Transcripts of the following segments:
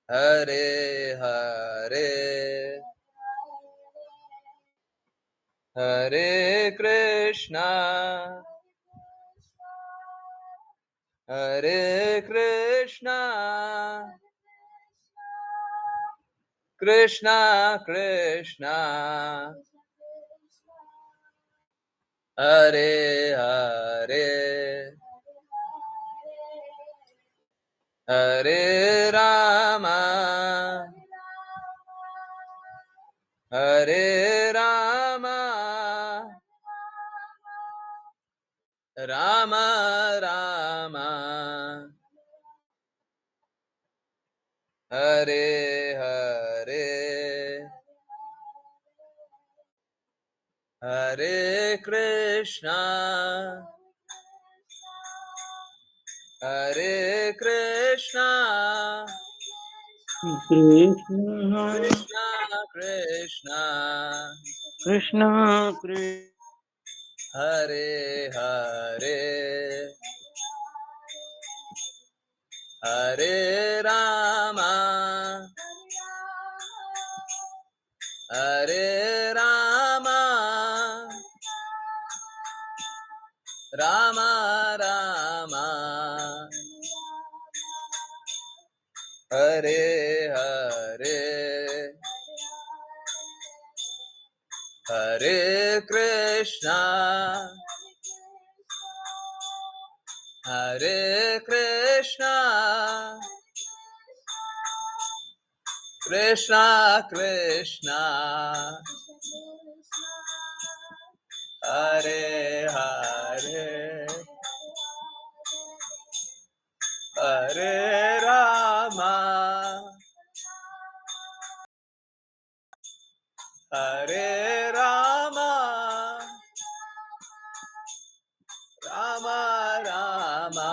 Hare Hare Hare Krishna Hare Krishna Krishna Krishna Hare Hare Hare Rama Hare Rama Rama Rama Hare Hare Hare Krishna Hare Krishna Krishna Krishna Krishna Krishna Krishna Hare Hare Hare Rama Hare Rama Rama Rama Hare Hare Hare Krishna Hare Krishna Krishna Krishna Hare Hare Hare Rama Hare Rama Rama Rama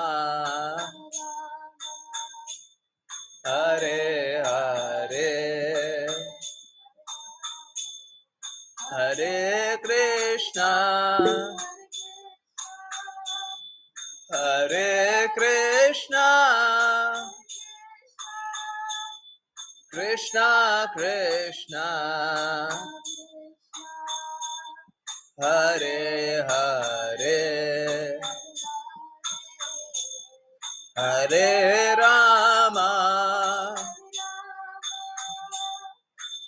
Hare Hare Hare Krishna Hare Krishna Krishna Krishna Hare Hare Hare Rama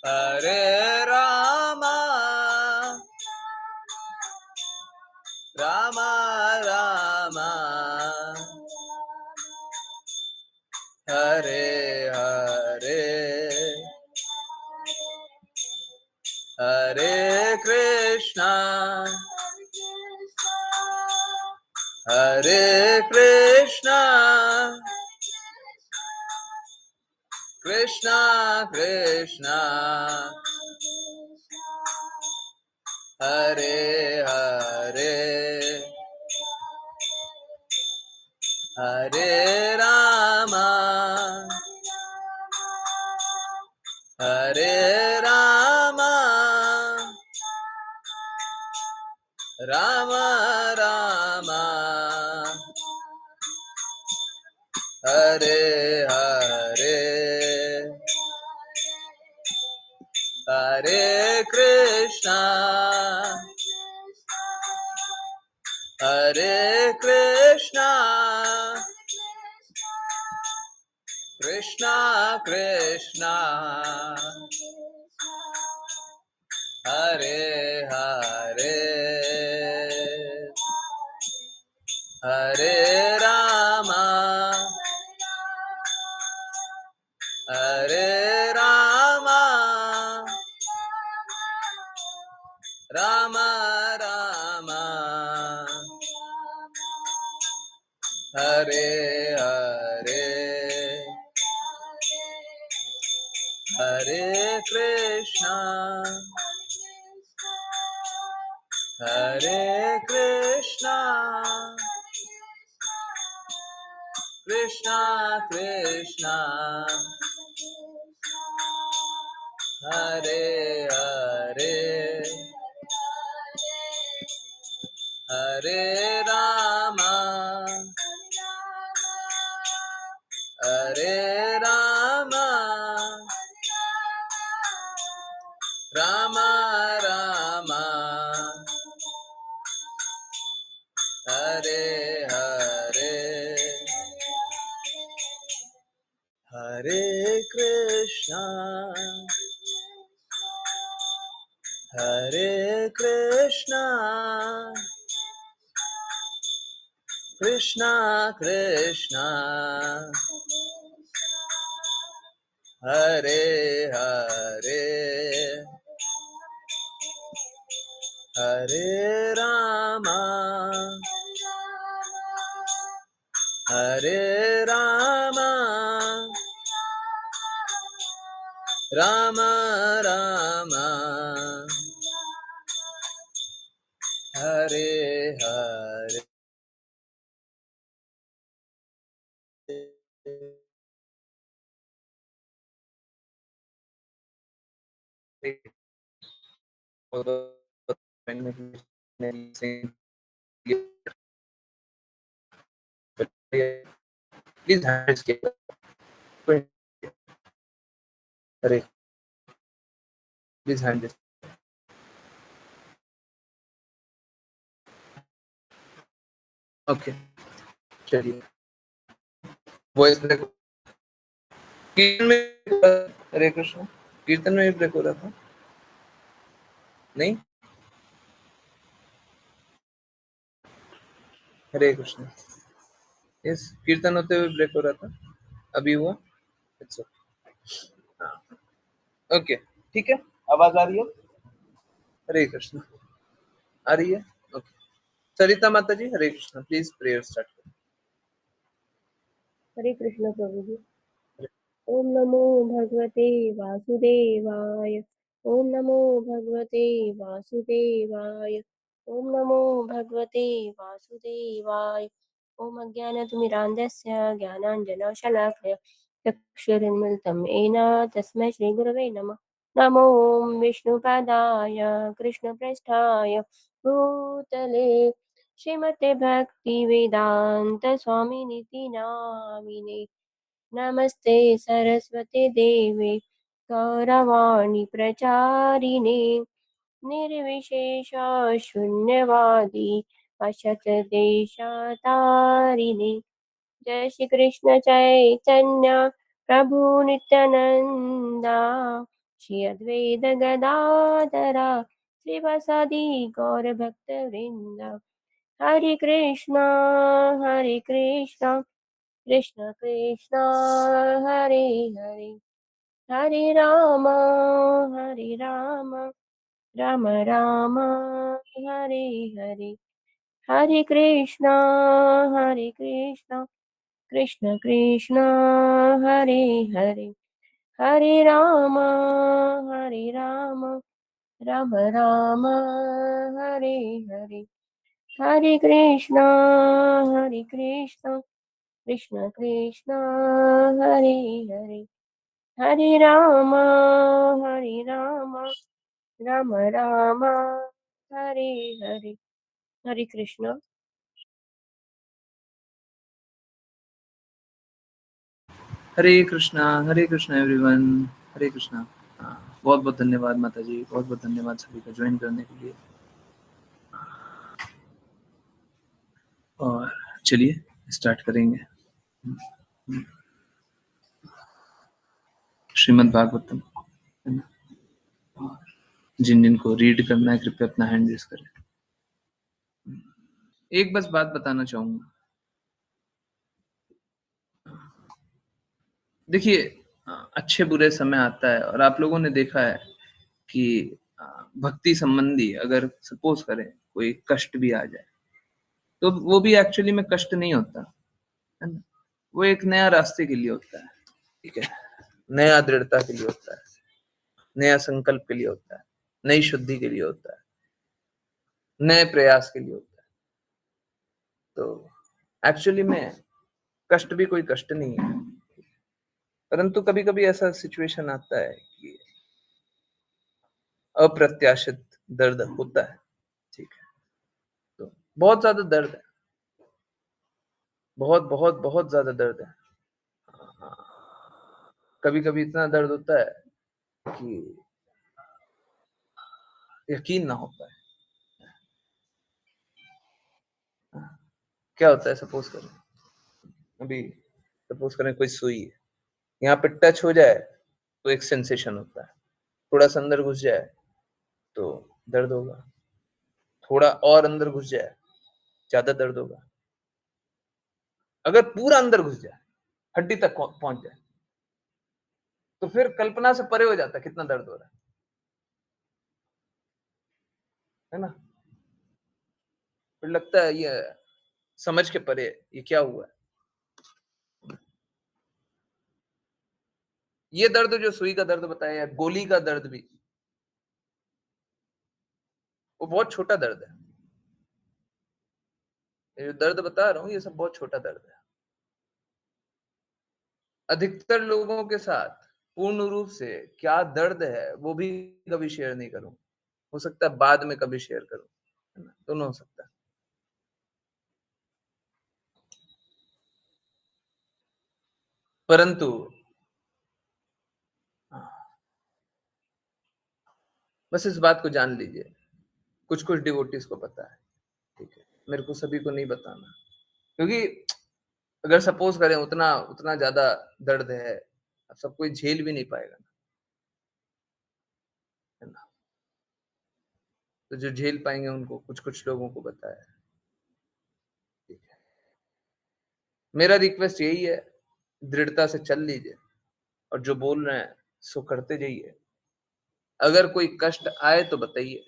Hare Rama Rama Rama Hare Hare Hare Krishna Hare Krishna Krishna Krishna Hare Hare Hare Rama Hare Rama Rama Rama Hare Hare Hare Krishna Hare Krishna Krishna Krishna Hare Hare Hare Rama Hare Rama Rama Rama Hare Hare Hare Krishna Hare Krishna Krishna Krishna Hare Hare Hare Rama Hare Rama, Rama Rama, Hare Hare, Hare Krishna, Hare Krishna, Krishna Krishna, Hare Hare, Hare Rama, Hare Rama, Rama Rama, Hare Hare. Please hand it. Hare, please hand it. Okay, चलिए voice break कीर्तन में। हरे कृष्ण कीर्तन में भी break हो रहा था नहीं। हरे कृष्ण इस कीर्तन होते हुए ब्रेक हो रहा था, अभी हुआ। इट्स ओके, ठीक है। आवाज आ रही है? हरे कृष्ण आ रही है? ओके। सरिता माता जी, हरे कृष्ण, प्लीज प्रेयर स्टार्ट करें। हरे कृष्ण प्रभु जी। ओम नमो भगवते वासुदेवाय। ओम नमो भगवते वासुदेवाय। ओम नमो भगवते वासुदेवाय। ओम अज्ञानतिमिरान्धस्य ज्ञानाञ्जनशलाकया चक्षुरुन्मिलितं येन तस्मै श्रीगुरवे नमः। नमो विष्णुपादाय कृष्णप्रेष्ठाय भूतले श्रीमते भक्तिवेदान्त स्वामिनिति नामिने। नमस्ते सरस्वती देवे गौरवाणी प्रचारिणे निर्विशेष शून्यवादी अशतदेशतारिणे। जय श्री कृष्ण चैतन्य प्रभु नित्यानंदा श्री अद्वैत गदाधरा श्रीवासादि गौर भक्त वृंद। हरे कृष्णा कृष्ण कृष्ण हरे हरे हरे राम राम राम हरे हरे। हरे कृष्णा कृष्ण कृष्ण हरे हरे हरे राम राम राम हरे हरे। हरे कृष्णा कृष्ण कृष्ण हरे हरे हरे राम राम राम हरे हरे। हरे कृष्ण। हरे कृष्णा एवरीवन। हरे कृष्णा। बहुत बहुत धन्यवाद माता जी, बहुत बहुत धन्यवाद सभी का ज्वाइन करने के लिए। और चलिए स्टार्ट करेंगे श्रीमद् भागवतम। जिन जिन को रीड करना है कृपया अपना हैंड रेज करें। एक बस बात बताना चाहूंगा, देखिए अच्छे बुरे समय आता है और आप लोगों ने देखा है कि भक्ति संबंधी अगर सपोज करें कोई कष्ट भी आ जाए तो वो भी एक्चुअली में कष्ट नहीं होता है ना, वो एक नया रास्ते के लिए होता है। ठीक है, नया दृढ़ता के लिए होता है, नया संकल्प के लिए होता है, नई शुद्धि के लिए होता है, नए प्रयास के लिए होता है। तो एक्चुअली में कष्ट भी कोई कष्ट नहीं है, परंतु कभी कभी ऐसा सिचुएशन आता है कि अप्रत्याशित दर्द होता है। ठीक है, तो बहुत ज्यादा दर्द है, बहुत बहुत बहुत ज्यादा दर्द है। कभी-कभी इतना दर्द होता है कि यकीन ना हो पाए। क्या होता है, सपोज़ करें, अभी सपोज़ करें कोई सुई है, यहाँ पे टच हो जाए तो एक सेंसेशन होता है, थोड़ा-सा अंदर घुस जाए तो दर्द होगा, थोड़ा और अंदर घुस जाए, ज़्यादा दर्द होगा। अगर पूरा अंदर घुस जाए, हड्डी तक पहुँच जाए, तो फिर कल्पना से परे हो जाता है कितना दर्द हो रहा है ना? फिर लगता है ये समझ के परे है, ये क्या हुआ है? ये दर्द जो सुई का दर्द बताया है, गोली का दर्द भी, वो बहुत छोटा दर्द है। ये जो दर्द बता रहा हूँ, ये सब बहुत छोटा दर्द है। अधिकतर लोगों के साथ पूर्ण रूप से क्या दर्द है, वो भी कभी शेयर नहीं करूँ। हो सकता है बाद में कभी शेयर करूँ, है ना? दोनों हो सकता है। परंतु बस इस बात को जान लीजिए, कुछ-कुछ डिवोटीज़ को पता है, ठीक है? मेरे को सभी को नहीं बताना। क्योंकि अगर सपोज़ करें उतना उतना ज़्यादा दर्द है, अब सब कोई झेल भी नहीं पाएगा ना, है ना? तो जो झेल पाएँगे उनको कुछ-कुछ लोगों को पता है, ठीक है? मेरा रिक्वेस्ट यही है, दृढ़ता से चल लीजिए और जो बोल रहे हैं, सो करते जाइए। अगर कोई कष्ट आए तो बताइए,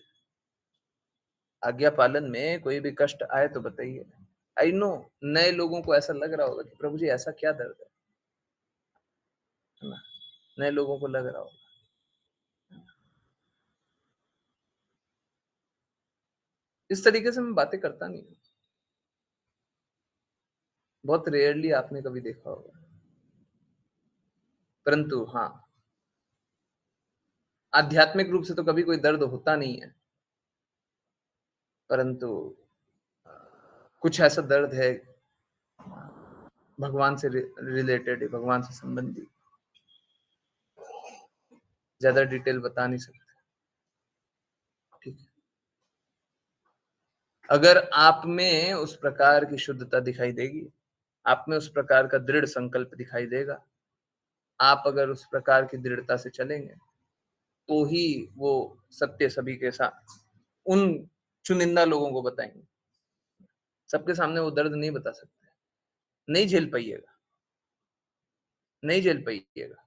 आज्ञा पालन में कोई भी कष्ट आए तो बताइए। आई नो नए लोगों को ऐसा लग रहा होगा कि प्रभु जी ऐसा क्या दर्द है ना? नए लोगों को लग रहा होगा। इस तरीके से मैं बातें करता नहीं हूँ। बहुत रेयरली आपने कभी देखा होगा। परंतु हाँ, आध्यात्मिक रूप से तो कभी कोई दर्द होता नहीं है। परंतु कुछ ऐसा दर्द है भगवान से रिलेटेड है, भगवान से संबंधित। ज़्यादा डिटेल बता नहीं सकते, ठीक है? अगर आप में उस प्रकार की शुद्धता दिखाई देगी, आप में उस प्रकार का दृढ़ संकल्प दिखाई देगा, आप अगर उस प्रकार की दृढ़ता से चलेंगे, तो ही वो सत्य सभी के साथ उन चुनिंदा लोगों को बताएँगे। सबके सामने वो दर्द नहीं बता सकते, नहीं झेल पाइएगा, नहीं झेल पाइएगा।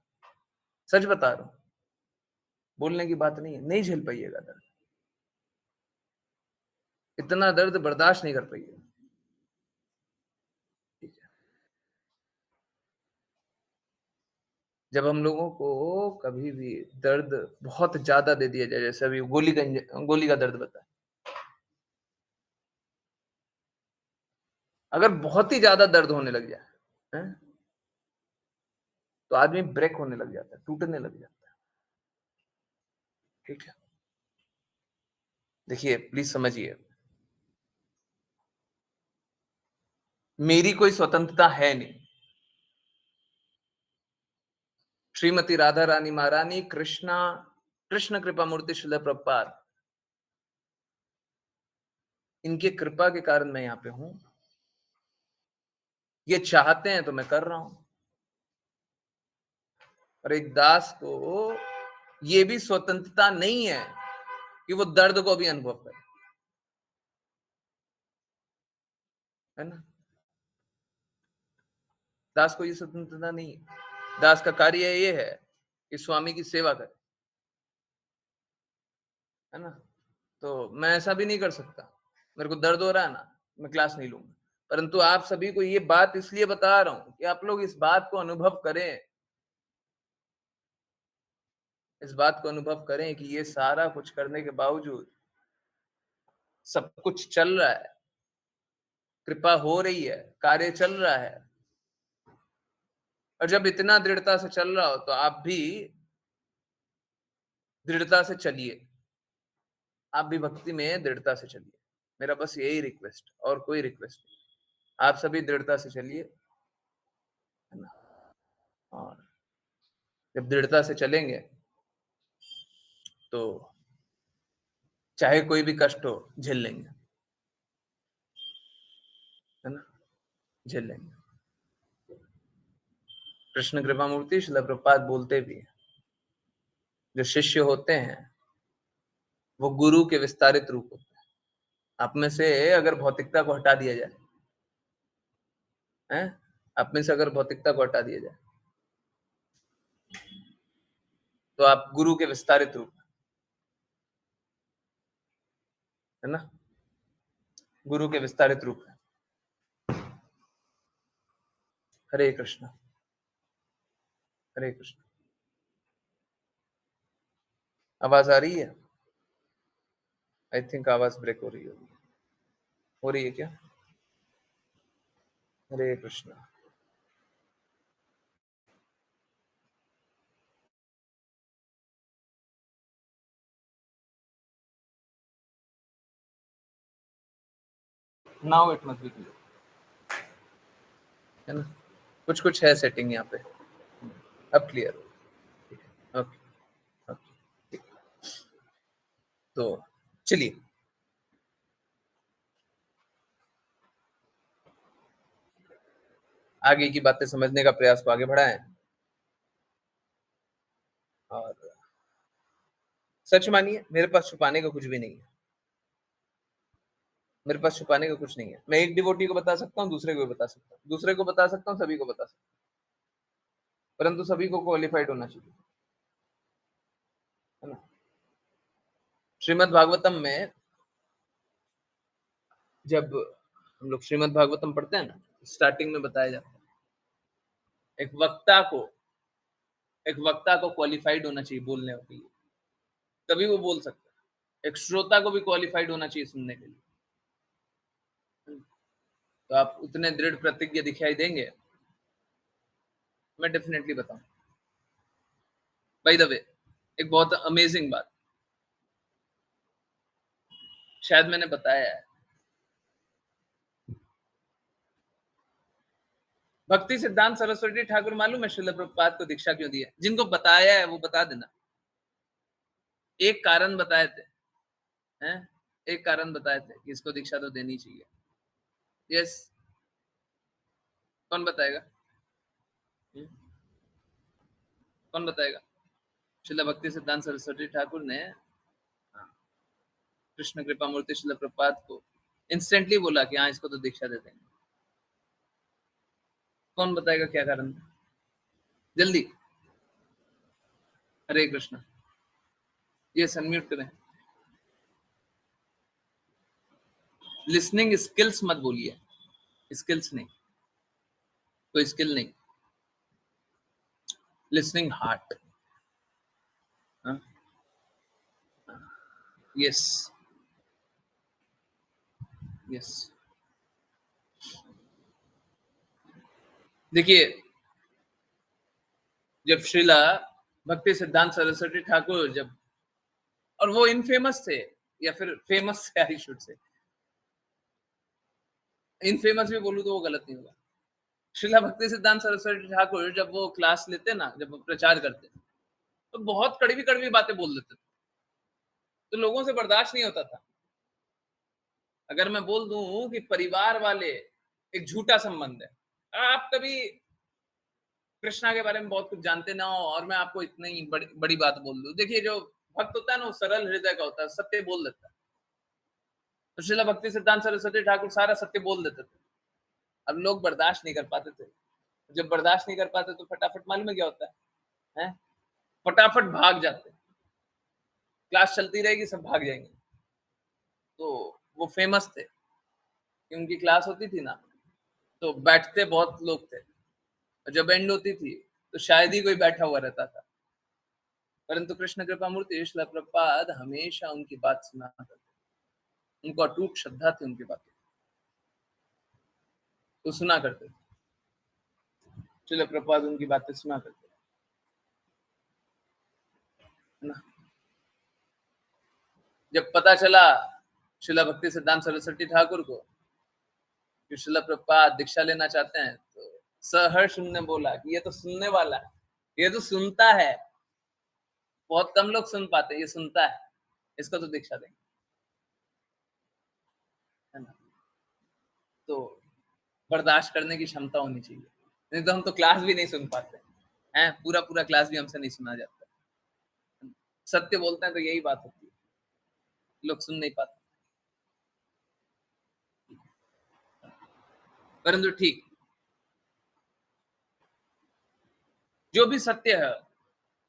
सच बता रहा हूँ, बोलने की बात नहीं है, नहीं झेल पाइएगा दर्द। इतना दर्द बर्दाश्त नहीं कर पाइएगा, ठीक है? जब हम लोगों को कभी भी दर्द बहुत ज़्यादा दे दिया जाए, जैसे अभी गोली का दर्द बताया। अगर बहुत ही ज़्यादा दर्द होने लग जाए, हैं? तो आदमी ब्रेक होने लग जाता है, टूटने लग जाता है, ठीक है? देखिए, प्लीज़ समझिए, मेरी कोई स्वतंत्रता है नहीं। श्रीमती राधा रानी महारानी, कृष्ण कृपा मूर्ति श्रील प्रभुपाद, इनके कृपा के कारण मैं यहाँ पे हूँ। ये चाहते हैं तो मैं कर रहा हूँ। और एक दास को ये भी स्वतंत्रता नहीं है कि वो दर्द को भी अनुभव करे, है ना? दास को ये स्वतंत्रता नहीं है। दास का कार्य ये है कि स्वामी की सेवा करे, है ना? तो मैं ऐसा भी नहीं कर सकता। मेरे को दर्द हो रहा है ना, मैं क्लास नहीं लूँगा। परंतु आप सभी को ये बात इसलिए बता रहा हूँ कि आप लोग इस बात को अनुभव करें, इस बात को अनुभव करें कि ये सारा कुछ करने के बावजूद सब कुछ चल रहा है, कृपा हो रही है, कार्य चल रहा है। और जब इतना दृढ़ता से चल रहा हो तो आप भी दृढ़ता से चलिए। आप भी भक्ति में दृढ़ता से चलिए। मेरा बस यही रिक्वेस्ट, और कोई रिक्वेस्ट नहीं। आप सभी दृढ़ता से चलिए, है ना? और जब दृढ़ता से चलेंगे तो चाहे कोई भी कष्ट हो झेल लेंगे, है ना, झेल लेंगे। कृष्ण कृपा मूर्ति श्रील प्रभुपाद बोलते भी हैं, जो शिष्य होते हैं वो गुरु के विस्तारित रूप होते हैं। आप में से अगर भौतिकता को हटा दिया जाए, हैं, आप में से अगर भौतिकता को हटा दिया जाए तो आप गुरु के विस्तारित रूप, है ना, गुरु के विस्तारित रूप है। हरे कृष्ण, हरे कृष्ण। आवाज आ रही है? आई थिंक आवाज ब्रेक हो रही होगी, हो रही है क्या? Hare Krishna. Now it must be clear, है ना, कुछ कुछ है सेटिंग यहाँ पे, अब क्लियर। ओके ओके, तो चलिए आगे की बातें समझने का प्रयास को आगे बढ़ाएं। और सच मानिए मेरे पास छुपाने का कुछ भी नहीं है, मेरे पास छुपाने का कुछ नहीं है। मैं एक डिवोटी को बता सकता हूँ, दूसरे को भी बता सकता हूँ, दूसरे को बता सकता हूँ, सभी को बता सकता हूँ, परंतु सभी को क्वालिफाइड होना चाहिए, है ना। श्रीमद् भागवतम में जब हम लोग श्रीमद् भागवतम पढ़ते हैं ना, स्टार्टिंग में बताया जाता है एक वक्ता को क्वालिफाइड होना चाहिए बोलने के लिए, तभी वो बोल सकता है। एक श्रोता को भी क्वालिफाइड होना चाहिए सुनने के लिए। तो आप उतने दृढ़ प्रतिज्ञा दिखाई देंगे, मैं डेफिनेटली बताऊं। बाय द वे, एक बहुत अमेजिंग बात शायद मैंने बताया है, भक्ति सिद्धांत सरस्वती ठाकुर मालूम है श्रील प्रभुपाद को दीक्षा क्यों दी है? जिनको बताया है वो बता देना। एक कारण बताए थे, हैं, एक कारण बताए थे कि इसको दीक्षा तो देनी चाहिए। यस, कौन बताएगा? कौन बताएगा? श्रील भक्ति सिद्धांत सरस्वती ठाकुर ने कृष्ण कृपा मूर्ति श्रील प्रभुपाद को इंस्टेंटली बोला कि हाँ इसको तो दीक्षा दे देंगे। कौन बताएगा क्या कारण? जल्दी। हरे कृष्ण, ये अनम्यूट करें। लिसनिंग स्किल्स मत बोलिए, स्किल्स नहीं, कोई स्किल नहीं, लिसनिंग हार्ट। यस यस, देखिए जब श्रीला भक्ति सिद्धांत सरस्वती ठाकुर जब, और वो इनफेमस थे या फिर फेमस थे, आई शुड से, इनफेमस भी बोलूं तो वो गलत नहीं होगा। श्रीला भक्ति सिद्धांत सरस्वती ठाकुर जब वो क्लास लेते ना, जब वो प्रचार करते तो बहुत कड़वी कड़वी बातें बोल देते थे, तो लोगों से बर्दाश्त नहीं होता था। अगर मैं बोल दूं कि परिवार वाले एक झूठा संबंध है, आप कभी कृष्णा के बारे में बहुत कुछ जानते ना हो और मैं आपको इतनी बड़ी बात बोल दूं, देखिए जो भक्त होता है ना वो सरल हृदय का होता है, सत्य बोल देता है। तो श्रीला भक्ति सिद्धांत सरस्वती ठाकुर सारा सत्य बोल देते थे। अब लोग बर्दाश्त नहीं कर पाते थे, जब बर्दाश्त नहीं कर पाते तो फटाफट मालूम है क्या होता है? फटाफट भाग जाते, क्लास चलती रहेगी सब भाग जाएंगे। तो वो फेमस थे कि उनकी क्लास होती थी ना तो बैठते बहुत लोग थे, और जब एंड होती थी तो शायद ही कोई बैठा हुआ रहता था, परंतु कृष्ण कृपा मूर्ति श्रील प्रभुपाद हमेशा उनकी बात सुना करते, उनको अटूट श्रद्धा थी उनकी बातें, तो सुना करते थे। श्रील प्रभुपाद उनकी बातें सुना करते, है ना। जब पता चला श्रील भक्ति सिद्धांत सरस्वती ठाकुर को कि श्रील प्रभुपाद दीक्षा लेना चाहते हैं, तो सहर्ष उन्होंने बोला कि ये तो सुनने वाला है, ये तो सुनता है, बहुत कम लोग सुन पाते हैं, ये सुनता है, इसको तो दीक्षा देंगे, है ना? तो बर्दाश्त करने की क्षमता होनी चाहिए, नहीं तो हम तो क्लास भी नहीं सुन पाते हैं, पूरा क्लास भी हमसे नहीं सुना जाता। सत्य बोलते हैं तो यही बात होती है, लोग सुन नहीं पाते। परंतु ठीक, जो भी सत्य है,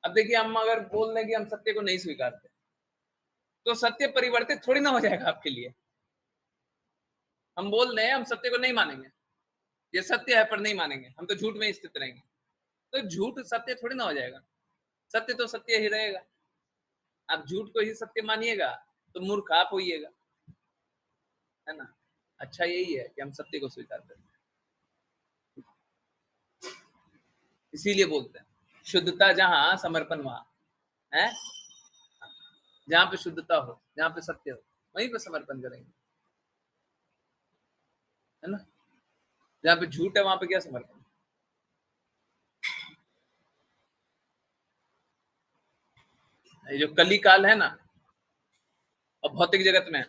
अब देखिए हम अगर बोल दें कि हम सत्य को नहीं स्वीकारते, तो सत्य परिवर्तित थोड़ी ना हो जाएगा आपके लिए। हम बोल रहे हैं हम सत्य को नहीं मानेंगे, ये सत्य है पर नहीं मानेंगे, हम तो झूठ में ही स्थित रहेंगे, तो झूठ सत्य थोड़ी ना हो जाएगा, सत्य तो सत्य ही रहेगा। आप झूठ को ही सत्य मानिएगा तो मूर्ख आप होइएगा, है ना? अच्छा यही है कि हम सत्य को स्वीकार करें, इसीलिए बोलते हैं शुद्धता जहां समर्पण वहां है, जहां पे शुद्धता हो, जहां पे सत्य हो, वहीं पे समर्पण करेंगे, है ना? जहां पे झूठ है वहां पे क्या समर्पण? ये जो कली काल है ना, और भौतिक जगत में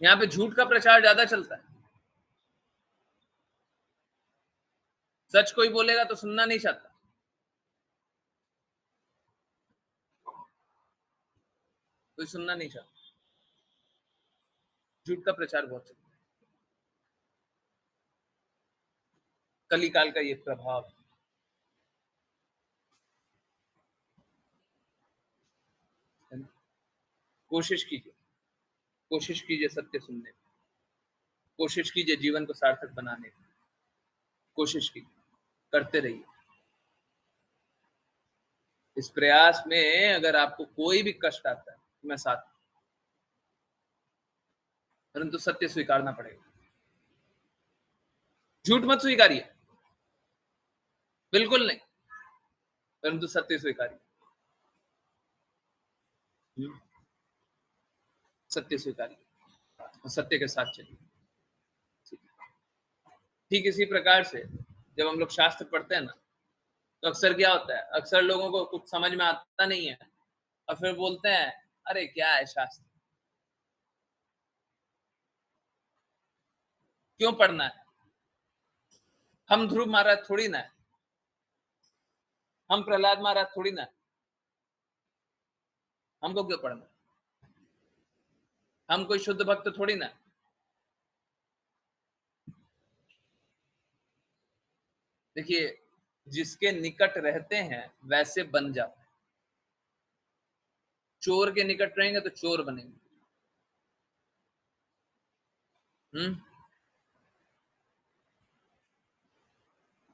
यहाँ पे झूठ का प्रचार ज्यादा चलता है, सच कोई बोलेगा तो सुनना नहीं चाहता, कोई सुनना नहीं चाहता, झूठ का प्रचार बहुत चलता है, कली काल का ये प्रभाव है ना? कोशिश कीजिए सत्य सुनने की, कोशिश कीजिए जीवन को सार्थक बनाने की, कोशिश कीजिए, करते रहिए। इस प्रयास में अगर आपको कोई भी कष्ट आता है तो मैं साथ हूं, परंतु सत्य स्वीकारना पड़ेगा, झूठ मत स्वीकारिए, बिल्कुल नहीं, परंतु सत्य स्वीकारिए, सत्य स्वीकारिए और सत्य के साथ चलिए। ठीक इसी प्रकार से जब हम लोग शास्त्र पढ़ते हैं ना, तो अक्सर क्या होता है, अक्सर लोगों को कुछ समझ में आता नहीं है और फिर बोलते हैं अरे क्या है शास्त्र, क्यों पढ़ना है, हम ध्रुव महाराज थोड़ी ना है, हम प्रहलाद महाराज थोड़ी ना है, हमको क्यों पढ़ना है, हम कोई शुद्ध भक्त थोड़ी ना है। देखिए जिसके निकट रहते हैं वैसे बन जाते हैं, चोर के निकट रहेंगे तो चोर बनेंगे,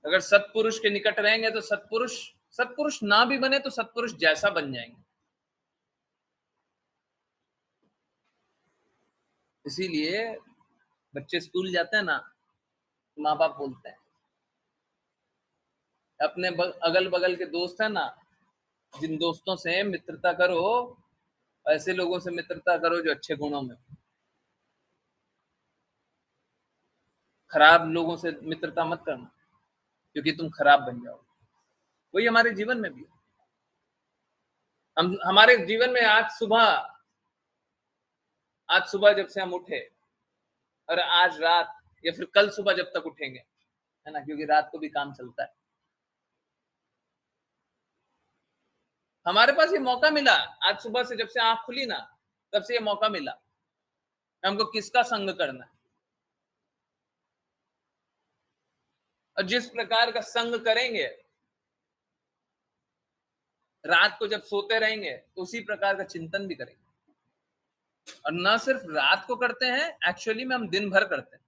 अगर सत्पुरुष के निकट रहेंगे तो सत्पुरुष ना भी बने तो सत्पुरुष जैसा बन जाएंगे। इसीलिए बच्चे स्कूल जाते हैं ना, माँ बाप बोलते हैं अपने अगल बगल के दोस्त है ना, जिन दोस्तों से मित्रता करो ऐसे लोगों से मित्रता करो जो अच्छे गुणों में, खराब लोगों से मित्रता मत करना क्योंकि तुम खराब बन जाओ। वही हमारे जीवन में भी है, हम हमारे जीवन में आज सुबह जब से हम उठे और आज रात या फिर कल सुबह जब तक उठेंगे, है ना, क्योंकि रात को भी काम चलता है, हमारे पास ये मौका मिला, आज सुबह से जब से आंख खुली ना तब से ये मौका मिला, हमको किसका संग करना है और जिस प्रकार का संग करेंगे, रात को जब सोते रहेंगे तो उसी प्रकार का चिंतन भी करेंगे, और न सिर्फ रात को करते हैं, एक्चुअली में हम दिन भर करते हैं,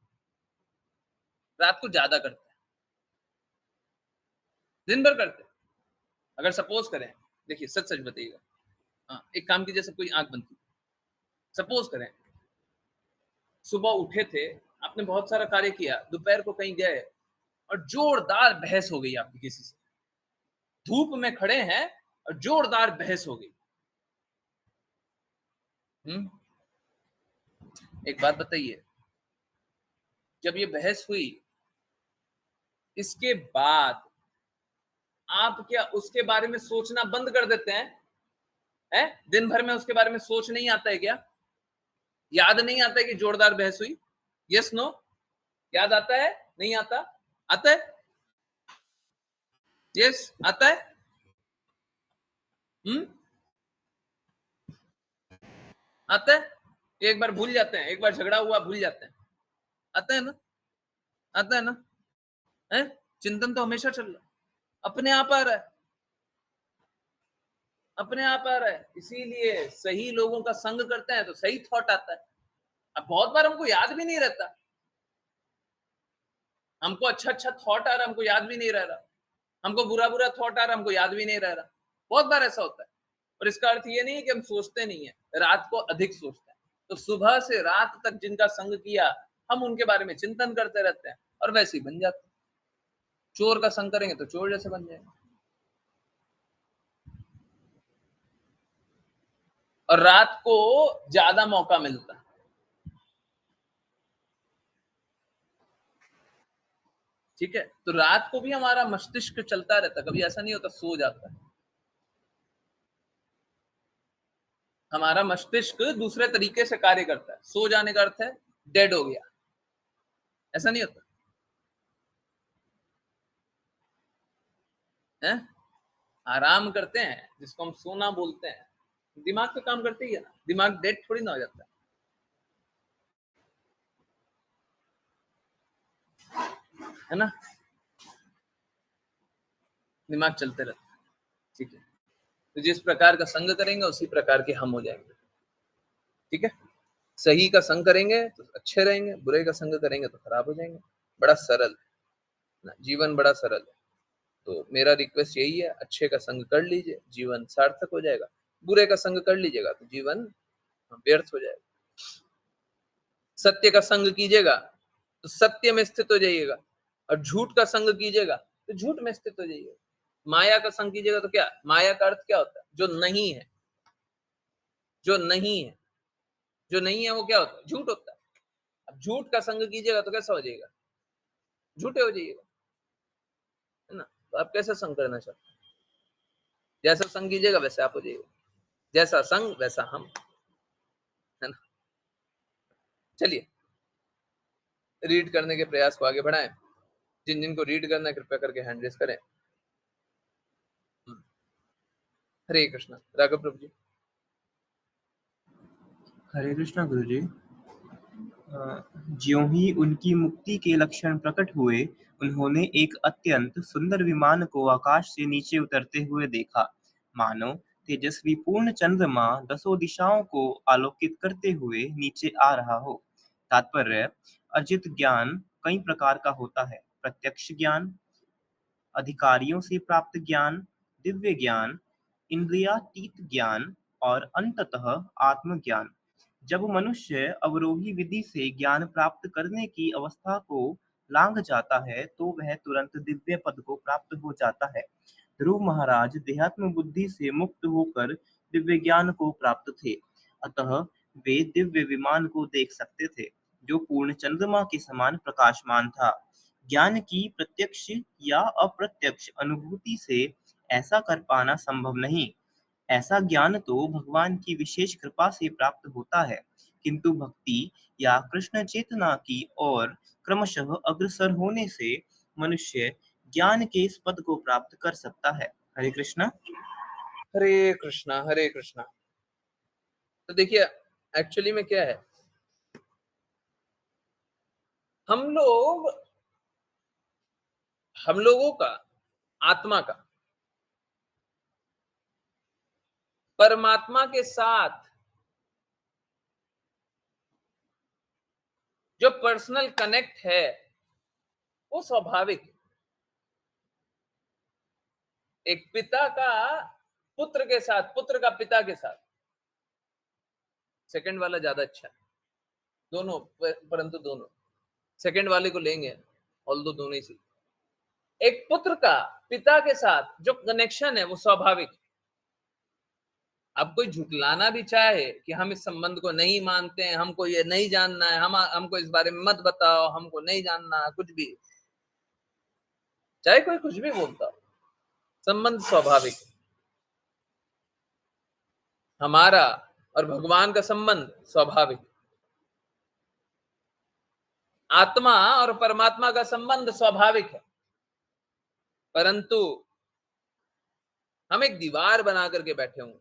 रात को ज्यादा करते हैं, दिन भर करते हैं। अगर सपोज करें, देखिए सच सच बताइएगा, हाँ एक काम कीजिए, सब कोई आंख बंद कीजिए, सपोज करें सुबह उठे थे, आपने बहुत सारा कार्य किया, दोपहर को कहीं गए और जोरदार बहस हो गई आपकी किसी से, धूप में खड़े हैं और जोरदार बहस हो गई। एक बात बताइए, जब ये बहस हुई, इसके बाद आप क्या उसके बारे में सोचना बंद कर देते हैं? हैं? दिन भर में उसके बारे में सोच नहीं आता है क्या? याद नहीं आता है कि जोरदार बहस हुई? Yes no? याद आता है? नहीं आता? आता है? यस, आता है? हम्म? आता है? एक बार भूल जाते हैं, एक बार झगड़ा हुआ भूल जाते हैं। आता है ना? आता है ना? है? चिंतन तो हमेशा चल रहा है, अपने आप आ रहा है, अपने आप आ रहा है। इसीलिए सही लोगों का संग करते हैं तो सही थॉट आता है। अब बहुत बार हमको याद भी नहीं रहता, हमको अच्छा अच्छा थॉट आ रहा है, हमको याद भी नहीं रह रहा, हमको बुरा बुरा थॉट आ रहा है, हमको याद भी नहीं रह रहा। बहुत बार ऐसा होता है। और इसका अर्थ ये नहीं है कि हम सोचते नहीं है, रात को अधिक सोचते हैं। तो सुबह से रात तक जिनका संग किया, हम उनके बारे में चिंतन करते रहते हैं और वैसे ही बन जाते हैं। चोर का संग करेंगे तो चोर जैसे बन जाएंगे। और रात को ज्यादा मौका मिलता है, ठीक है? तो रात को भी हमारा मस्तिष्क चलता रहता है, कभी ऐसा नहीं होता सो जाता है। हमारा मस्तिष्क दूसरे तरीके से कार्य करता है। सो जाने का अर्थ है डेड हो गया, ऐसा नहीं होता है? आराम करते हैं जिसको हम सोना बोलते हैं, दिमाग तो काम करते ही है ना, दिमाग डेड थोड़ी ना हो जाता है ना? दिमाग चलते रहता है, ठीक है? तो जिस प्रकार का संग करेंगे उसी प्रकार के हम हो जाएंगे, ठीक है? सही का संग करेंगे तो अच्छे रहेंगे, बुरे का संग करेंगे तो खराब हो जाएंगे। बड़ा सरल है ना, जीवन बड़ा सरल है। तो मेरा रिक्वेस्ट यही है, अच्छे का संग कर लीजिए, जीवन सार्थक हो जाएगा। बुरे का संग कर लीजिएगा तो जीवन व्यर्थ हो जाएगा। सत्य का संग कीजिएगा तो सत्य में स्थित हो जाइएगा, और झूठ का संग कीजिएगा तो झूठ में स्थित हो जाइएगा। माया का संग कीजिएगा तो क्या, माया का अर्थ क्या होता है? जो नहीं है, जो नहीं है, जो नहीं है वो क्या होता है? झूठ होता है। अब झूठ का संग कीजिएगा तो कैसा हो जाएगा? झूठे हो जाइएगा, है ना? तो आप कैसा संग करना चाहते हैं? जैसा संग कीजिएगा वैसे आप हो जाइएगा, जैसा संग वैसा हम, है ना? चलिए, रीड करने के प्रयास को आगे बढ़ाएं। जिन जिनको रीड करना है कृपया करके हैंड रेस करें। हरे कृष्णा। राघव प्रभु जी। हरे कृष्णा गुरुजी। ज्यों ही उनकी मुक्ति के लक्षण प्रकट हुए, उन्होंने एक अत्यंत सुंदर विमान को आकाश से नीचे उतरते हुए देखा, मानो तेजस्वी पूर्ण चंद्रमा दसों दिशाओं को आलोकित करते हुए नीचे आ रहा हो। तात्पर्य: अर्जित ज्ञान कई प्रकार का होता है। प्रत्यक्ष ज्ञान, अधिकारियों से प्राप्त ज्ञान, दिव्य ज्ञान, इंद्रियातीत ज्ञान और अंततः आत्मज्ञान। जब मनुष्य अवरोही विधि से ज्ञान प्राप्त करने की अवस्था को लांघ जाता है तो वह तुरंत दिव्य पद को प्राप्त हो जाता है। ध्रुव महाराज देहात्म बुद्धि से मुक्त होकर दिव्य ज्ञान को प्राप्त थे, अतः वे दिव्य विमान को देख सकते थे, जो पूर्ण चंद्रमा के समान प्रकाशमान था। ज्ञान की प्रत्यक्ष या अप्रत्यक्ष अनुभूति से ऐसा कर पाना संभव नहीं। ऐसा ज्ञान तो भगवान की विशेष कृपा से प्राप्त होता है, किंतु भक्ति या कृष्ण चेतना की ओर क्रमशः अग्रसर होने से मनुष्य ज्ञान के इस पद को प्राप्त कर सकता है। हरे कृष्णा। हरे कृष्णा, हरे कृष्णा। तो देखिए, एक्चुअली में क्या है, हम लोगों का आत्मा का परमात्मा के साथ जो पर्सनल कनेक्ट है वो स्वाभाविक है। एक पिता का पुत्र के साथ, पुत्र का पिता के साथ, सेकंड वाला ज्यादा अच्छा है, दोनों, परंतु दोनों सेकंड वाले को लेंगे, ऑल्दो दोनों ही सही। एक पुत्र का पिता के साथ जो कनेक्शन है वो स्वाभाविक है। अब कोई झुटलाना भी चाहे कि हम इस संबंध को नहीं मानते हैं, हमको ये नहीं जानना है, हमको इस बारे में मत बताओ, हमको नहीं जानना, कुछ भी, चाहे कोई कुछ भी बोलता हो, संबंध स्वाभाविक है। हमारा और भगवान का संबंध स्वाभाविक, आत्मा और परमात्मा का संबंध स्वाभाविक है, परंतु हम एक दीवार बना करके बैठे हुए,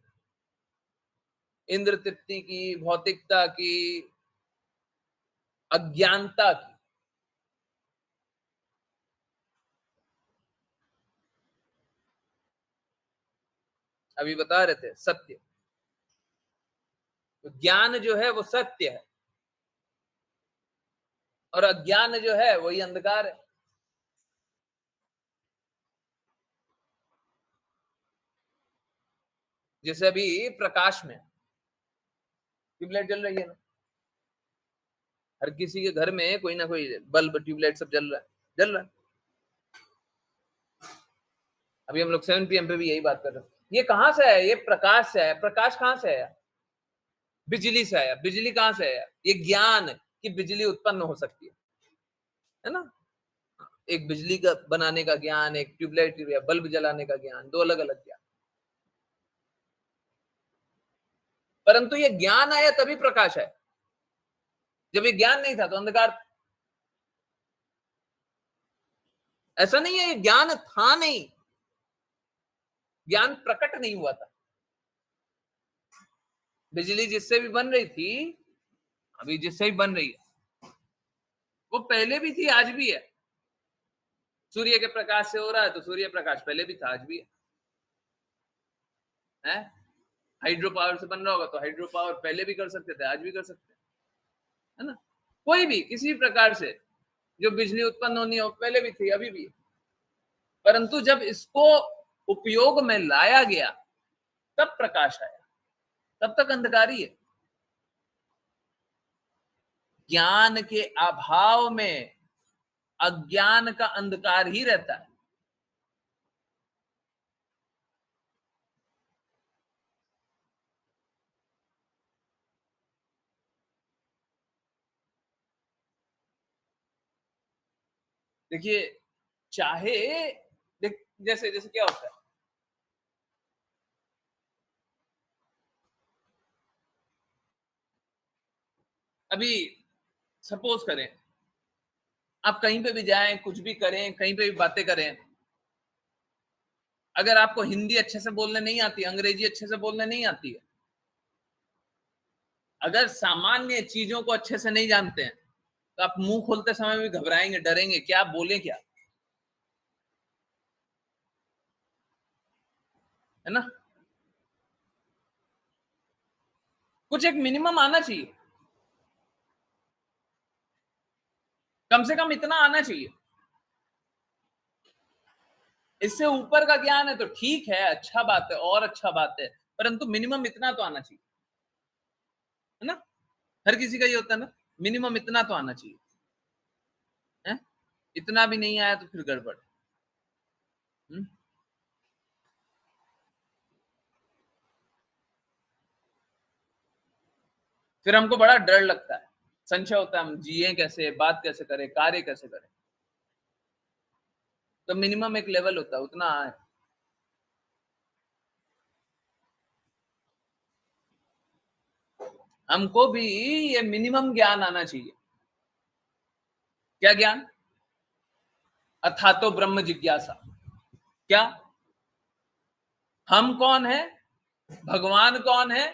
इंद्र तृप्ति की, भौतिकता की, अज्ञानता की। अभी बता रहे थे सत्य, तो ज्ञान जो है वो सत्य है और अज्ञान जो है वही अंधकार है। जैसे अभी प्रकाश में ट्यूबलाइट जल रही है ना, हर किसी के घर में कोई ना कोई बल्ब, ट्यूबलाइट सब जल रहा है। अभी हम लोग 7 PM पे भी यही बात कर रहे हैं। ये कहां से आया? ये प्रकाश से आया। प्रकाश कहां से आया? बिजली से आया। बिजली कहां से आया? ये ज्ञान कि बिजली उत्पन्न हो सकती है ना। एक बिजली का बनाने का ज्ञान, एक ट्यूबलाइट या बल्ब जलाने का ज्ञान, दो अलग अलग ज्ञान। परंतु ये ज्ञान आया तभी प्रकाश है। जब ये ज्ञान नहीं था तो अंधकार। ऐसा नहीं है ये ज्ञान था नहीं, ज्ञान प्रकट नहीं हुआ था। बिजली जिससे भी बन रही थी, अभी जिससे भी बन रही है, वो पहले भी थी, आज भी है। सूर्य के प्रकाश से हो रहा है तो सूर्य प्रकाश पहले भी था, आज भी है। हाइड्रो पावर से बन रहा होगा तो हाइड्रो पावर पहले भी कर सकते थे, आज भी कर सकते हैं, है ना। कोई भी किसी प्रकार से जो बिजली उत्पन्न होनी हो, पहले भी थी, अभी भी है। परंतु जब इसको उपयोग में लाया गया तब प्रकाश आया, तब तक अंधकार ही है। ज्ञान के अभाव में अज्ञान का अंधकार ही रहता है। देखिए, चाहे जैसे जैसे क्या होता है, अभी सपोज करें आप कहीं पे भी जाएं, कुछ भी करें, कहीं पे भी बातें करें, अगर आपको हिंदी अच्छे से बोलने नहीं आती, अंग्रेजी अच्छे से बोलने नहीं आती है, अगर सामान्य चीजों को अच्छे से नहीं जानते हैं, तो आप मुंह खोलते समय भी घबराएंगे, डरेंगे, क्या बोले क्या, है ना। कुछ एक मिनिमम आना चाहिए, कम से कम इतना आना चाहिए। इससे ऊपर का ज्ञान है तो ठीक है, अच्छा बात है, और अच्छा बात है, परंतु मिनिमम इतना तो आना चाहिए, है ना। हर किसी का ये होता है ना, मिनिमम इतना तो आना चाहिए, है। इतना भी नहीं आया तो फिर गड़बड़। फिर हमको बड़ा डर लगता है, संशय होता है, हम जिए कैसे, बात कैसे करें, कार्य कैसे करें। तो मिनिमम एक लेवल होता है, उतना आए। हमको भी ये मिनिमम ज्ञान आना चाहिए। क्या ज्ञान? अथा तो ब्रह्म जिज्ञासा। क्या? हम कौन है, भगवान कौन है,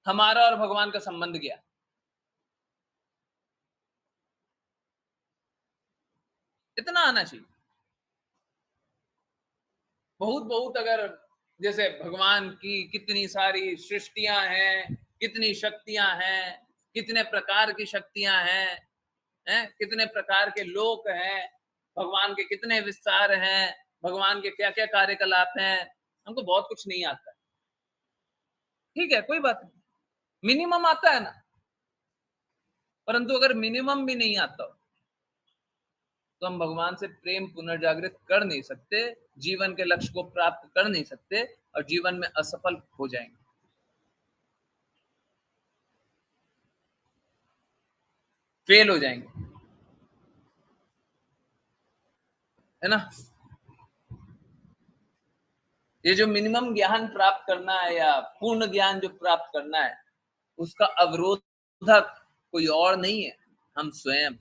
हमारा और भगवान का संबंध क्या। इतना आना चाहिए। बहुत बहुत अगर जैसे भगवान की कितनी सारी सृष्टियां हैं, कितनी शक्तियां हैं, कितने प्रकार की शक्तियां हैं, कितने प्रकार के लोक हैं, भगवान के कितने विस्तार हैं, भगवान के क्या क्या कार्यकलाप हैं, हमको बहुत कुछ नहीं आता है। ठीक है, कोई बात नहीं, मिनिमम आता है ना। परंतु अगर मिनिमम भी नहीं आता तो हम भगवान से प्रेम पुनर्जागृत कर नहीं सकते, जीवन के लक्ष्य को प्राप्त कर नहीं सकते और जीवन में असफल हो जाएंगे। फेल हो जाएंगे, है ना। ये जो मिनिमम ज्ञान प्राप्त करना है या पूर्ण ज्ञान जो प्राप्त करना है, उसका अवरोधक कोई और नहीं है, हम स्वयं।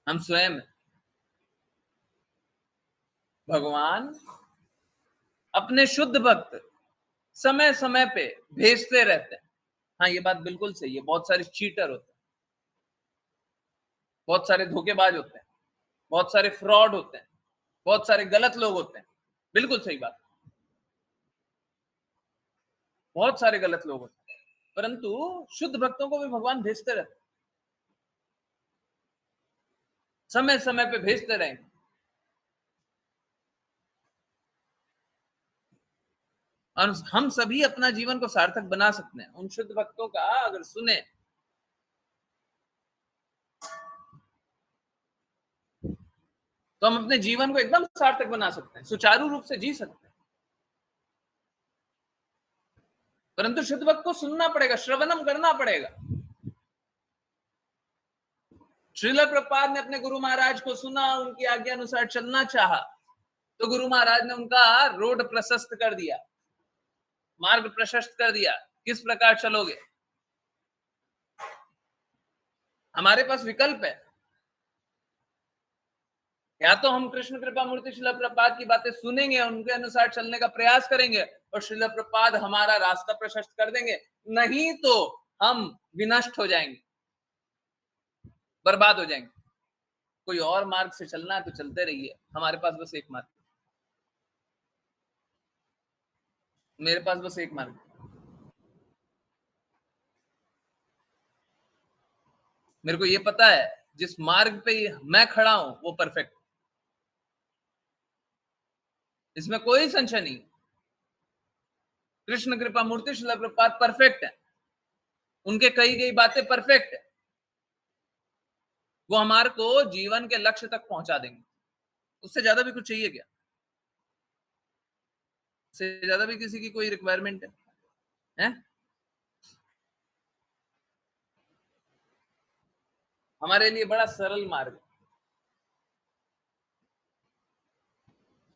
हम स्वयं भगवान अपने शुद्ध भक्त समय समय पे भेजते रहते हैं। हाँ, ये बात बिल्कुल सही है, बहुत सारे चीटर होते हैं, बहुत सारे धोखेबाज होते हैं, बहुत सारे फ्रॉड होते हैं, बहुत सारे गलत लोग होते हैं, बिल्कुल सही बात, बहुत सारे गलत लोग होते हैं, परंतु शुद्ध भक्तों को भी भगवान भेजते रहते हैं, समय समय पे भेजते रहेंगे। और हम सभी अपना जीवन को सार्थक बना सकते हैं उन शुद्ध भक्तों का अगर सुने, तो हम अपने जीवन को एकदम सार्थक बना सकते हैं, सुचारू रूप से जी सकते हैं। परंतु शुद्ध भक्त को सुनना पड़ेगा, श्रवणम करना पड़ेगा। श्रील प्रभुपाद ने अपने गुरु महाराज को सुना, उनकी आज्ञा अनुसार चलना चाहा, तो गुरु महाराज ने उनका रोड प्रशस्त कर दिया, मार्ग प्रशस्त कर दिया, किस प्रकार चलोगे। हमारे पास विकल्प है, या तो हम कृष्ण कृपा मूर्ति श्रील प्रभुपाद की बातें सुनेंगे, उनके अनुसार चलने का प्रयास करेंगे और श्रील प्रभुपाद हमारा रास्ता प्रशस्त कर देंगे, नहीं तो हम विनष्ट हो जाएंगे, बर्बाद हो जाएंगे। कोई और मार्ग से चलना है तो चलते रहिए, हमारे पास बस एक मार्ग, मेरे पास बस एक मार्ग। मेरे को ये पता है जिस मार्ग पे मैं खड़ा हूं वो परफेक्ट, इसमें कोई संशय नहीं। कृष्ण कृपा मूर्ति श्रील प्रभुपाद परफेक्ट है, उनके कही गई बातें परफेक्ट है, वो हमारे को जीवन के लक्ष्य तक पहुंचा देंगे। उससे ज्यादा भी कुछ चाहिए क्या? उससे ज्यादा भी किसी की कोई रिक्वायरमेंट है? हमारे लिए बड़ा सरल मार्ग,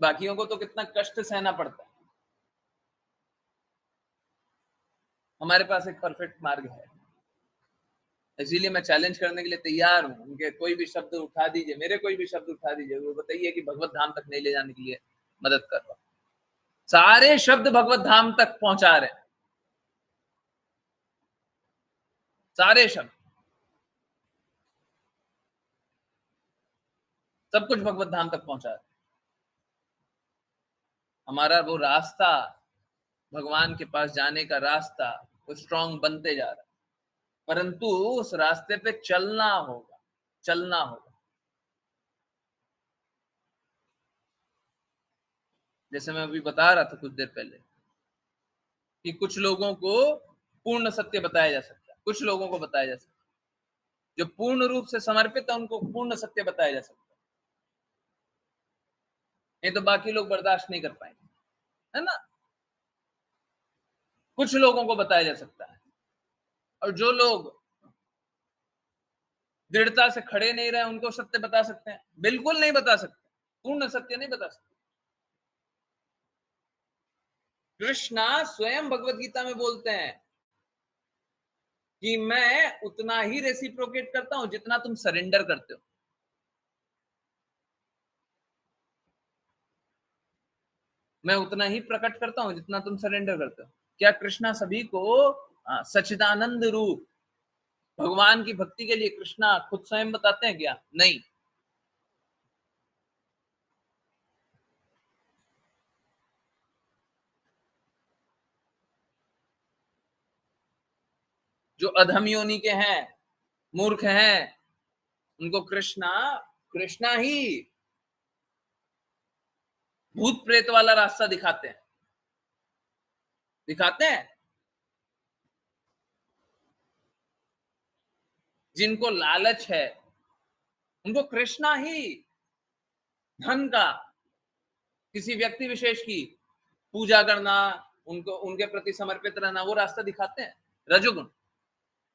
बाकियों को तो कितना कष्ट सहना पड़ता है, हमारे पास एक परफेक्ट मार्ग है। इसीलिए मैं चैलेंज करने के लिए तैयार हूं, उनके कोई भी शब्द उठा दीजिए, मेरे कोई भी शब्द उठा दीजिए, वो बताइए कि भगवत धाम तक नहीं ले जाने के लिए मदद कर रहा हूं। सारे शब्द भगवत धाम तक पहुंचा रहे हैं, सारे शब्द, सब कुछ भगवत धाम तक पहुंचा रहे हैं। हमारा वो रास्ता, भगवान के पास जाने का रास्ता, वो स्ट्रांग बनते जा रहा है, परंतु उस रास्ते पे चलना होगा, चलना होगा। जैसे मैं अभी बता रहा था कुछ देर पहले कि कुछ लोगों को पूर्ण सत्य बताया जा सकता है, कुछ लोगों को बताया जा सकता है, जो पूर्ण रूप से समर्पित है उनको पूर्ण सत्य बताया जा सकता है, नहीं तो बाकी लोग बर्दाश्त नहीं कर पाएंगे, है ना। कुछ लोगों को बताया जा सकता है, और जो लोग दृढ़ता से खड़े नहीं रहे उनको सत्य बता सकते हैं? बिल्कुल नहीं बता सकते, पूर्ण सत्य नहीं बता सकते। कृष्णा स्वयं भगवत गीता में बोलते हैं कि मैं उतना ही रेसिप्रोकेट करता हूं जितना तुम सरेंडर करते हो। मैं उतना ही प्रकट करता हूं जितना तुम सरेंडर करते हो। क्या कृष्णा सभी को सच्चिदानंद रूप भगवान की भक्ति के लिए कृष्णा खुद स्वयं बताते हैं क्या? नहीं। जो अधम योनि के हैं, मूर्ख हैं, उनको कृष्णा कृष्णा ही भूत प्रेत वाला रास्ता दिखाते हैं, दिखाते हैं। जिनको लालच है उनको कृष्णा ही धन का, किसी व्यक्ति विशेष की पूजा करना, उनको उनके प्रति समर्पित रहना, वो रास्ता दिखाते हैं। रजोगुण,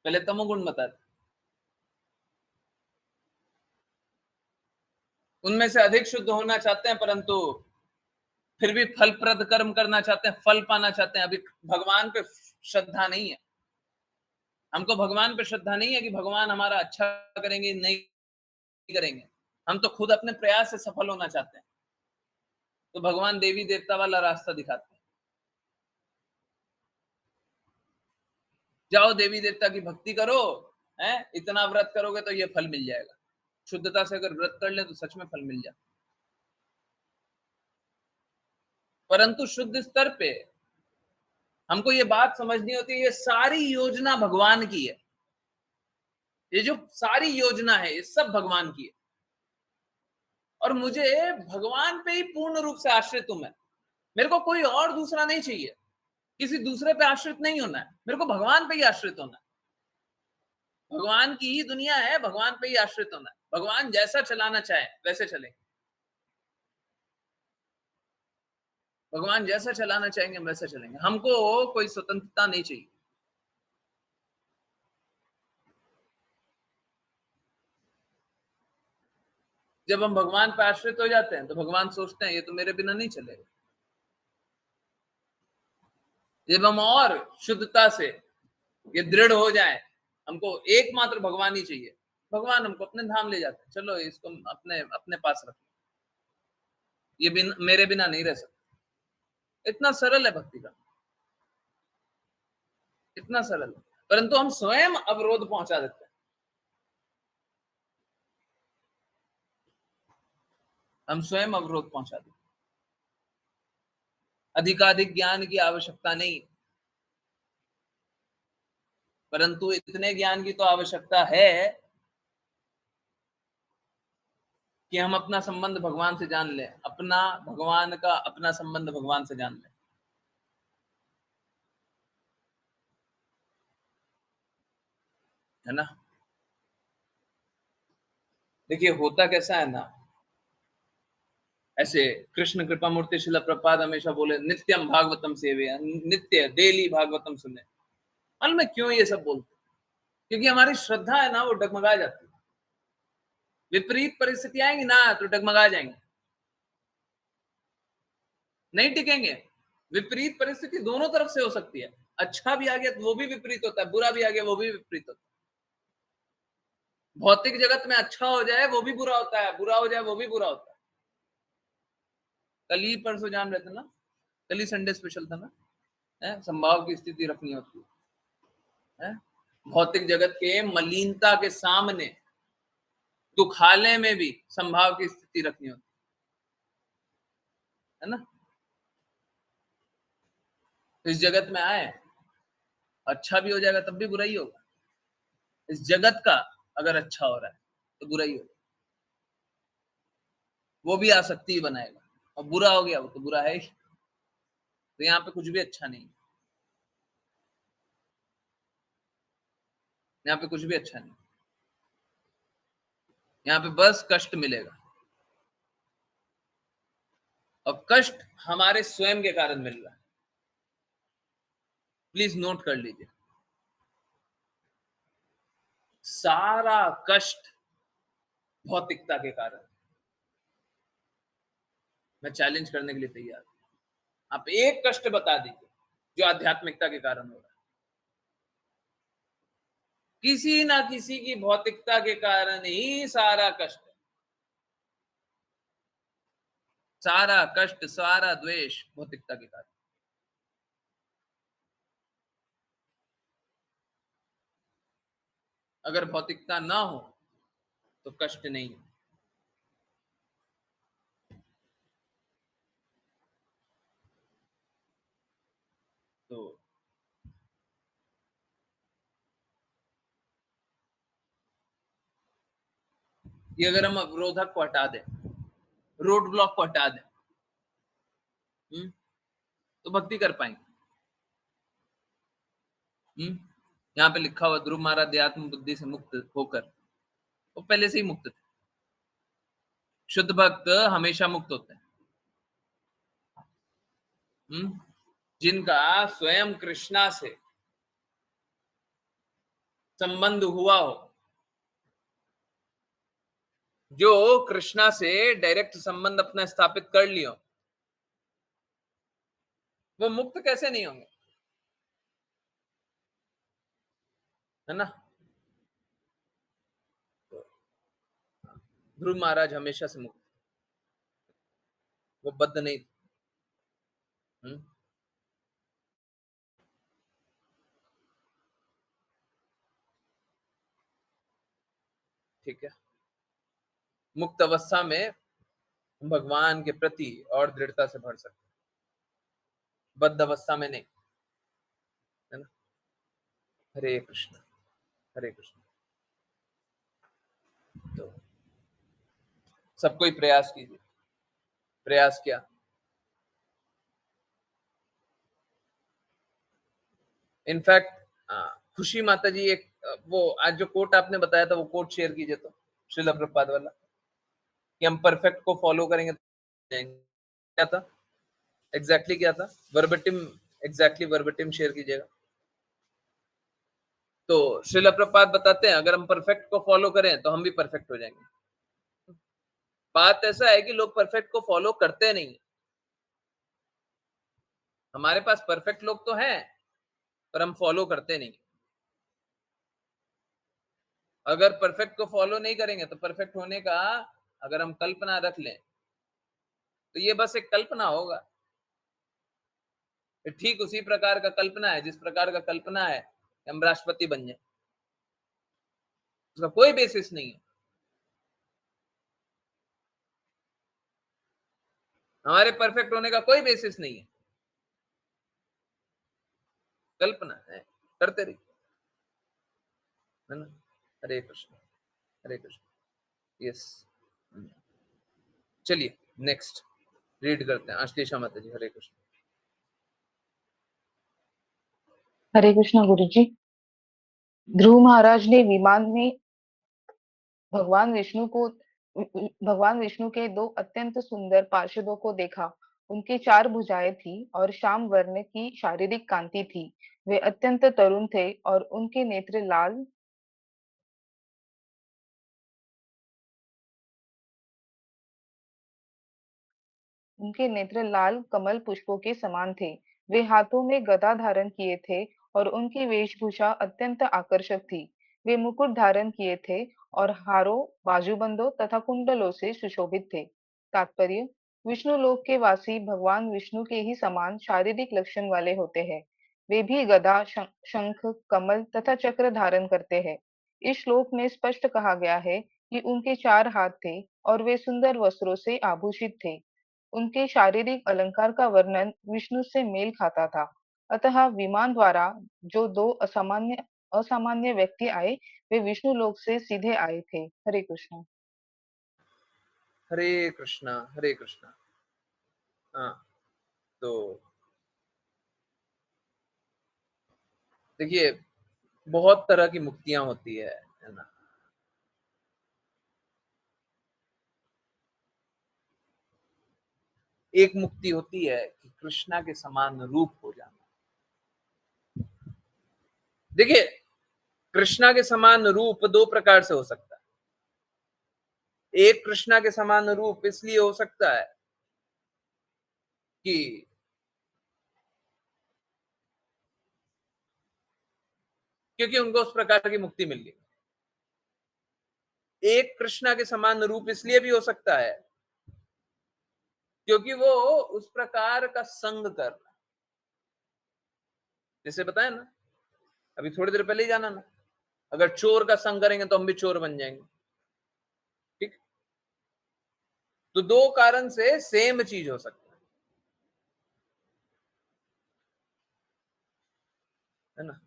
पहले तमोगुण बताते। उनमें से अधिक शुद्ध होना चाहते हैं, परंतु फिर भी फलप्रद कर्म करना चाहते हैं, फल पाना चाहते हैं। अभी भगवान पे श्रद्धा नहीं है, हमको भगवान पे श्रद्धा नहीं है कि भगवान हमारा अच्छा करेंगे, नहीं करेंगे। हम तो खुद अपने प्रयास से सफल होना चाहते हैं, तो भगवान देवी देवता वाला रास्ता दिखाते हैं। जाओ देवी देवता की भक्ति करो, हैं, इतना व्रत करोगे तो ये फल मिल जाएगा। शुद्धता से अगर व्रत कर ले तो सच में फल मिल जाए। परंतु शुद्ध स्तर पे हमको ये बात समझनी होती है, ये सारी योजना भगवान की है। ये जो सारी योजना है, ये सब भगवान की है, और मुझे भगवान पे ही पूर्ण रूप से आश्रित हूं मैं। मेरे को कोई और दूसरा नहीं चाहिए, किसी दूसरे पे आश्रित नहीं होना है, मेरे को भगवान पे ही आश्रित होना है। भगवान की ही दुनिया है, भगवान पे ही आश्रित होना है। भगवान जैसा चलाना चाहे वैसे चलेंगे, भगवान जैसा चलाना चाहेंगे हम वैसा चलेंगे। हमको कोई स्वतंत्रता नहीं चाहिए। जब हम भगवान पर आश्रित हो जाते हैं तो भगवान सोचते हैं ये तो मेरे बिना नहीं चलेगा। जब हम और शुद्धता से ये दृढ़ हो जाए, हमको एकमात्र भगवान ही चाहिए, भगवान हमको अपने धाम ले जाते हैं। चलो इसको अपने अपने पास रखो, ये मेरे बिना नहीं रह सकता। इतना सरल है भक्ति का, इतना सरल है। परंतु हम स्वयं अवरोध पहुंचा देते हैं। हम स्वयं अवरोध पहुंचा देते हैं। अधिकाधिक ज्ञान की आवश्यकता नहीं, परंतु इतने ज्ञान की तो आवश्यकता है कि हम अपना संबंध भगवान से जान लें, अपना भगवान का अपना संबंध भगवान से जान लें। है ना? देखिए होता कैसा है ना, ऐसे कृष्ण कृपा मूर्ति शिला प्रपाद हमेशा बोले नित्यम भागवतम सेवे, नित्य डेली भागवतम सुने। मालूम है क्यों ये सब बोलते? क्योंकि हमारी श्रद्धा है ना, वो डगमगा जाती है। विपरीत परिस्थिति आएंगी ना तो डगमगा जाएंगे, नहीं टिकेंगे। विपरीत परिस्थिति दोनों तरफ से हो सकती है। अच्छा भी आ गया तो वो भी विपरीत होता है, बुरा भी आ गया वो भी विपरीत होता है। भौतिक जगत में अच्छा हो जाए वो भी बुरा होता है, बुरा हो जाए वो भी बुरा होता है। कल ही परसों जान रहे थे ना, कल ही संडे स्पेशल था ना, है संभाव की स्थिति रखनी होती है। भौतिक जगत के मलिनता के सामने दुखालय में भी संभाव की स्थिति रखनी होती है ना। तो इस जगत में आए, अच्छा भी हो जाएगा तब भी बुरा ही होगा। इस जगत का अगर अच्छा हो रहा है तो बुरा ही होगा, वो भी आसक्ति बनाएगा, और बुरा हो गया वो तो बुरा है ही। तो यहाँ पे कुछ भी अच्छा नहीं, यहाँ पे कुछ भी अच्छा नहीं, यहाँ पे बस कष्ट मिलेगा, और कष्ट हमारे स्वयं के कारण मिल रहा है। प्लीज नोट कर लीजिए, सारा कष्ट भौतिकता के कारण। मैं चैलेंज करने के लिए तैयार हूं, आप एक कष्ट बता दीजिए जो आध्यात्मिकता के कारण हो रहा है। किसी ना किसी की भौतिकता के कारण ही सारा कष्ट है, सारा कष्ट, सारा द्वेष भौतिकता के कारण। अगर भौतिकता ना हो तो कष्ट नहीं है। तो ये अगर हम अवरोधक को हटा दें, रोड ब्लॉक को हटा दें, तो भक्ति कर पाएंगे। यहाँ पे लिखा हुआ ध्रुव महाराज अध्यात्म बुद्धि से मुक्त होकर, वो पहले से ही मुक्त थे। शुद्ध भक्त हमेशा मुक्त होते हैं। जिनका स्वयं कृष्णा से संबंध हुआ हो, जो कृष्णा से डायरेक्ट संबंध अपना स्थापित कर लियो, वो मुक्त कैसे नहीं होंगे, है ना। ध्रुव महाराज हमेशा से मुक्त, वो बद्ध नहीं थे। ठीक है, मुक्त अवस्था में भगवान के प्रति और दृढ़ता से भर सकते, बद्ध अवस्था में नहीं, है ना। हरे कृष्ण हरे कृष्ण। तो सबको ही प्रयास कीजिए, प्रयास किया। इनफैक्ट खुशी माता जी एक वो आज जो कोट आपने बताया था, वो कोट शेयर कीजिए तो, श्रील प्रभुपाद वाला, कि हम परफेक्ट को फॉलो करेंगे तो जाएंगे। क्या था एग्जैक्टली, क्या था वर्बटिम, एग्जैक्टली वर्बटिम शेयर कीजिएगा। तो श्रील प्रभुपाद बताते हैं, अगर हम परफेक्ट को फॉलो करें तो हम भी परफेक्ट हो जाएंगे। बात ऐसा है कि लोग परफेक्ट को फॉलो करते नहीं। हमारे पास परफेक्ट लोग तो हैं, पर हम फॉलो करते नहीं। अगर परफेक्ट को फॉलो नहीं करेंगे तो परफेक्ट होने का अगर हम कल्पना रख लें तो ये बस एक कल्पना होगा। ठीक उसी प्रकार का कल्पना है जिस प्रकार का कल्पना है कि हम राष्ट्रपति बन जाए, उसका कोई बेसिस नहीं है। हमारे परफेक्ट होने का कोई बेसिस नहीं है, कल्पना है, करते रहिए, है ना। हरे कृष्ण हरे कृष्ण। यस, चलिए नेक्स्ट रीड करते हैं। आश्लेषा माता जी, हरे कृष्ण। हरे कृष्णा गुरु जी। ध्रुव महाराज ने विमान में भगवान विष्णु के दो अत्यंत सुंदर पार्षदों को देखा। उनकी 4 भुजाएं थी और श्याम वर्ण की शारीरिक कांति थी। वे अत्यंत तरुण थे और उनके नेत्र लाल कमल पुष्पों के समान थे। वे हाथों में गदा धारण किए थे और उनकी वेशभूषा अत्यंत आकर्षक थी। वे मुकुट धारण किए थे और हारों, बाजूबंदों तथा कुंडलों से सुशोभित थे। तात्पर्य: विष्णु लोक के वासी भगवान विष्णु के ही समान शारीरिक लक्षण वाले होते हैं। वे भी गदा, शंख, कमल तथा चक्र धारण करते हैं। इस श्लोक में स्पष्ट कहा गया है कि उनके 4 हाथ थे और वे सुंदर वस्त्रों से आभूषित थे। उनके शारीरिक अलंकार का वर्णन विष्णु से मेल खाता था। अतः विमान द्वारा जो 2 असामान्य व्यक्ति आए, वे विष्णु लोक से सीधे आए थे। हरे कृष्ण। हरे कृष्णा हरे कृष्णा। हाँ, तो देखिए बहुत तरह की मुक्तियां होती है ना। एक मुक्ति होती है कि कृष्णा के समान रूप हो जाना। देखिए कृष्णा के समान रूप 2 प्रकार से हो सकता है। एक कृष्णा के समान रूप इसलिए हो सकता है कि क्योंकि उनको उस प्रकार की मुक्ति मिल गई। एक कृष्णा के समान रूप इसलिए भी हो सकता है क्योंकि वो उस प्रकार का संग कर रहा है। जैसे बताया ना अभी थोड़ी देर पहले ही जाना ना, अगर चोर का संग करेंगे तो हम भी चोर बन जाएंगे। ठीक, तो 2 कारण से सेम चीज हो सकता है ना।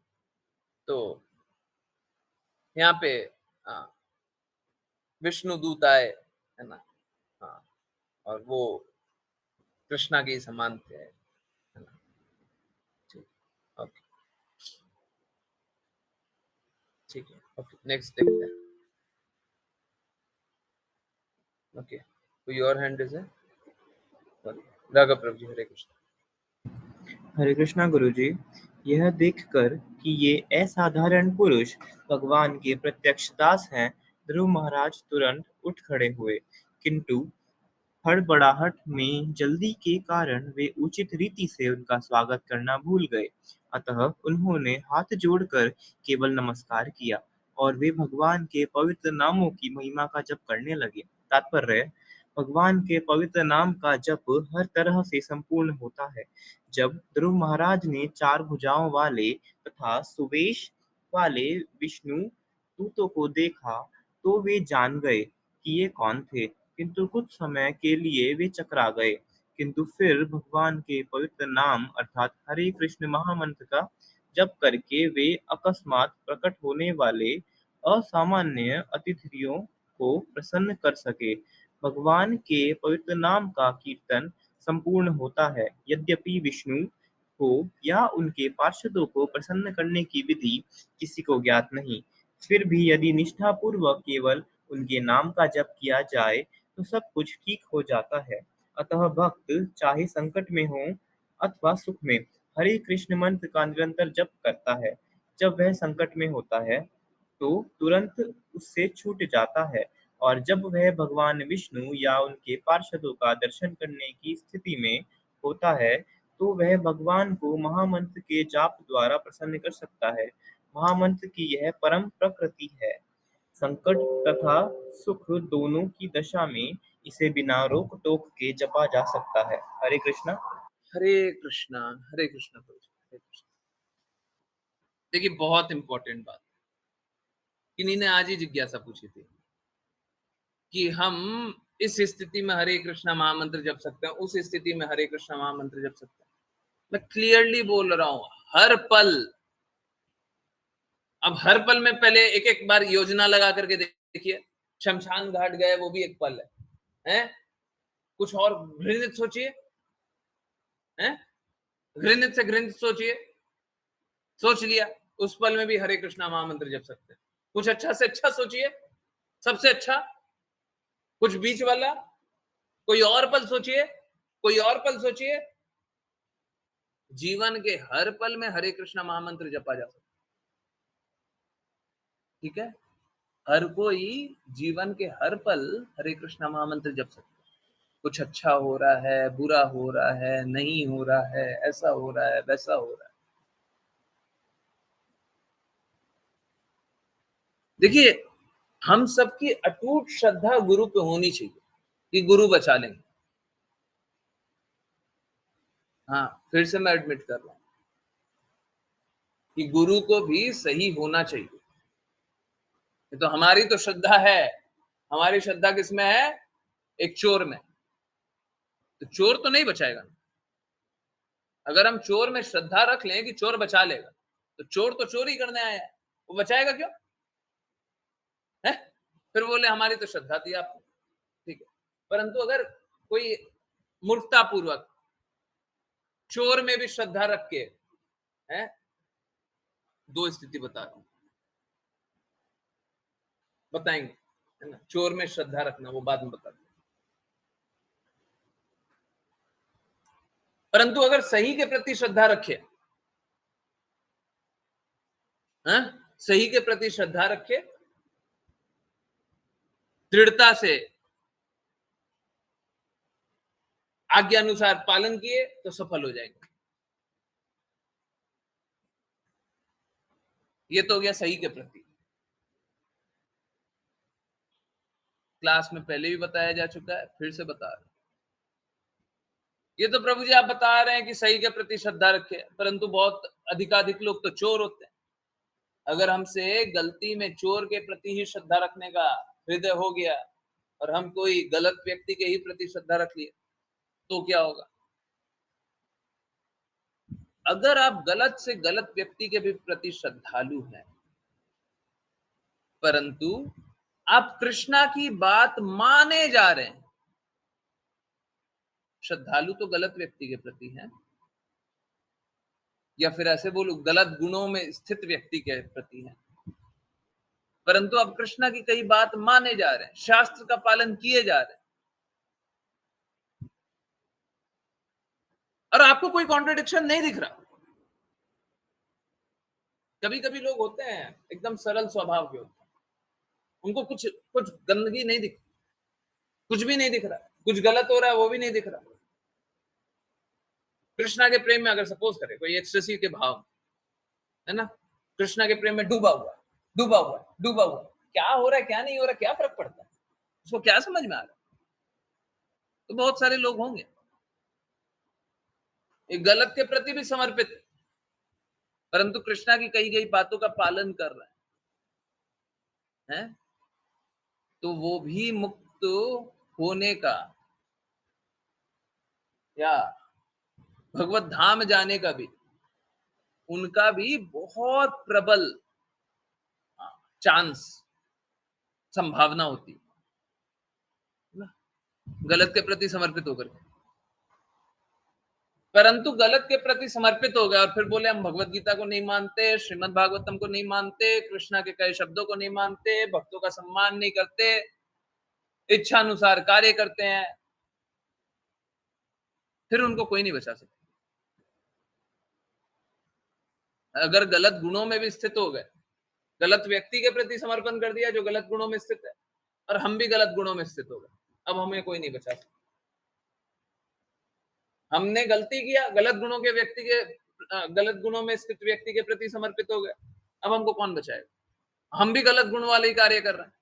तो यहाँ पे विष्णु दूत आए, है ना। हाँ, और वो कृष्णा के समान थे, है ना। ठीक, ओके ठीक है, ओके नेक्स्ट देखते हैं। ओके, कोई और हैंड है? राघव प्रभु जी, हरे कृष्ण। हरे कृष्णा गुरुजी। यह देखकर कि ये असाधारण पुरुष भगवान के प्रत्यक्ष दास हैं, ध्रुव महाराज तुरंत उठ खड़े हुए, किंतु हड़बड़ाहट में जल्दी के कारण वे उचित रीति से उनका स्वागत करना भूल गए। अतः उन्होंने हाथ जोड़कर केवल नमस्कार किया और वे भगवान के पवित्र नामों की महिमा का जप करने लगे। तात्पर्य: भगवान के पवित्र नाम का जप हर तरह से संपूर्ण होता है। जब ध्रुव महाराज ने 4 भुजाओं वाले तथा सुवेश वाले विष्णु दूतों को देखा, तो वे जान गए कि ये कौन थे, किंतु कुछ समय के लिए वे चकरा गए। किंतु फिर भगवान के पवित्र नाम अर्थात हरे कृष्ण महामंत्र का जप करके वे अकस्मात प्रकट होने वाले असामान्य अतिथियों को प्रसन्न कर सके। भगवान के पवित्र नाम का कीर्तन संपूर्ण होता है। यद्यपि विष्णु को या उनके पार्षदों को प्रसन्न करने की विधि किसी को ज्ञात नहीं, फिर भी यदि निष्ठापूर्वक केवल उनके नाम का जप किया जाए तो सब कुछ ठीक हो जाता है। अतः भक्त चाहे संकट में हो अथवा सुख में हरे कृष्ण मंत्र का निरंतर जप करता है। जब वह संकट में होता है तो तुरंत उससे छूट जाता है, और जब वह भगवान विष्णु या उनके पार्षदों का दर्शन करने की स्थिति में होता है तो वह भगवान को महामंत्र के जाप द्वारा प्रसन्न कर सकता है। महामंत्र की यह परम प्रकृति है। संकट तथा सुख दोनों की दशा में इसे बिना रोक टोक के जपा जा सकता है। हरे कृष्णा। हरे कृष्णा, हरे कृष्णा प्रभु जी, हरे कृष्णा। देखिए, बहुत इंपॉर्टेंट बात, किन्हीं ने आज ही जिज्ञासा पूछी थी कि हम इस स्थिति में हरे कृष्णा महामंत्र जप सकते हैं, उस स्थिति में हरे कृष्णा महामंत्र जप सकते हैं। मैं क्लियरली बोल रहा हूं, हर पल। अब हर पल में पहले एक एक बार योजना लगा करके देखिए। शमशान घाट गए, वो भी एक पल है? कुछ और घृणित सोचिए, हैं? घृणित से घृणित सोचिए, सोच लिया, उस पल में भी हरे कृष्णा महामंत्र जप सकते हैं। कुछ अच्छा से अच्छा सोचिए, सबसे अच्छा, कुछ बीच वाला, कोई और पल सोचिए, कोई और पल सोचिए। जीवन के हर पल में हरे कृष्णा महामंत्र जपा जा सकता है। ठीक है? हर कोई जीवन के हर पल हरे कृष्णा महामंत्र जप सकता है। कुछ अच्छा हो रहा है, बुरा हो रहा है, नहीं हो रहा है, ऐसा हो रहा है, वैसा हो रहा है। देखिए, हम सबकी अटूट श्रद्धा गुरु पे होनी चाहिए कि गुरु बचा लेंगे। हाँ, फिर से मैं एडमिट कर रहा हूं कि गुरु को भी सही होना चाहिए। ये तो हमारी तो श्रद्धा है। हमारी श्रद्धा किसमें है? एक चोर में। तो चोर तो नहीं बचाएगा। अगर हम चोर में श्रद्धा रख लें कि चोर बचा लेगा, तो चोर तो चोरी करने आया है, वो बचाएगा क्यों? है? फिर बोले हमारी तो श्रद्धा थी आपको। ठीक है, परंतु अगर कोई मूर्खता पूर्वक चोर में भी श्रद्धा रख के, है, दो स्थिति बता रहा हूं, बताएंगे, है ना? चोर में श्रद्धा रखना वो बाद में बताते हैं। परंतु अगर सही के प्रति श्रद्धा रखे, हाँ, सही के प्रति श्रद्धा रखे, दृढ़ता से आज्ञा अनुसार पालन किए तो सफल हो जाएंगे। ये तो हो गया सही के प्रति। क्लास में पहले भी बताया जा चुका है, फिर से बता रहे हैं। ये तो प्रभु जी आप बता रहे हैं कि सही के प्रति श्रद्धा रखे, परंतु बहुत अधिकाधिक लोग तो चोर होते हैं। अगर हमसे गलती में चोर के प्रति ही श्रद्धा रखने का हृदय हो गया और हम कोई गलत व्यक्ति के ही प्रति श्रद्धा रख लिए, तो क्या होगा? अगर आप गलत से गलत व्यक्ति के भी प्रति श्रद्धालु हैं, परंतु आप कृष्णा की बात माने जा रहे हैं, श्रद्धालु तो गलत व्यक्ति के प्रति हैं, या फिर ऐसे बोलूं गलत गुणों में स्थित व्यक्ति के प्रति हैं, परंतु आप कृष्णा की कई बात माने जा रहे हैं, शास्त्र का पालन किए जा रहे हैं, और आपको कोई कॉन्ट्रडिक्शन नहीं दिख रहा, कभी कभी लोग होते हैं एकदम सरल स्वभाव के होते हैं, उनको कुछ कुछ गंदगी नहीं दिख, कुछ भी नहीं दिख रहा, कुछ गलत हो रहा है वो भी नहीं दिख रहा। कृष्णा के प्रेम में अगर सपोज करे कोई एक्सटेसी के भाव, है ना, कृष्णा के प्रेम में डूबा हुआ, डूबा हुआ, डूबा हुआ, क्या हो रहा है क्या नहीं हो रहा, क्या फर्क पड़ता है, उसको क्या समझ में आ रहा है? तो बहुत सारे लोग होंगे एक गलत के प्रति भी समर्पित है, परंतु कृष्णा की कही गई बातों का पालन कर रहा है, तो वो भी मुक्त होने का या भगवत धाम जाने का भी उनका भी बहुत प्रबल चांस, संभावना होती है ना, गलत के प्रति समर्पित होकर के। परंतु गलत के प्रति समर्पित हो गए और फिर बोले हम भगवत गीता को नहीं मानते, श्रीमद् भागवतम को नहीं मानते, कृष्णा के कई शब्दों को नहीं मानते, भक्तों का सम्मान नहीं करते, इच्छा अनुसार कार्य करते हैं, फिर उनको कोई नहीं बचा सकता। अगर गलत गुणों में भी स्थित हो गए, गलत व्यक्ति के प्रति समर्पण कर दिया जो गलत गुणों में स्थित है, और हम भी गलत गुणों में स्थित हो गए, अब हमें कोई नहीं बचा सकता। हमने गलती किया, गलत गुणों के व्यक्ति के गलत गुणों में स्थित व्यक्ति के प्रति समर्पित हो गए, अब हमको कौन बचाएगा? हम भी गलत गुण वाले ही कार्य कर रहे हैं।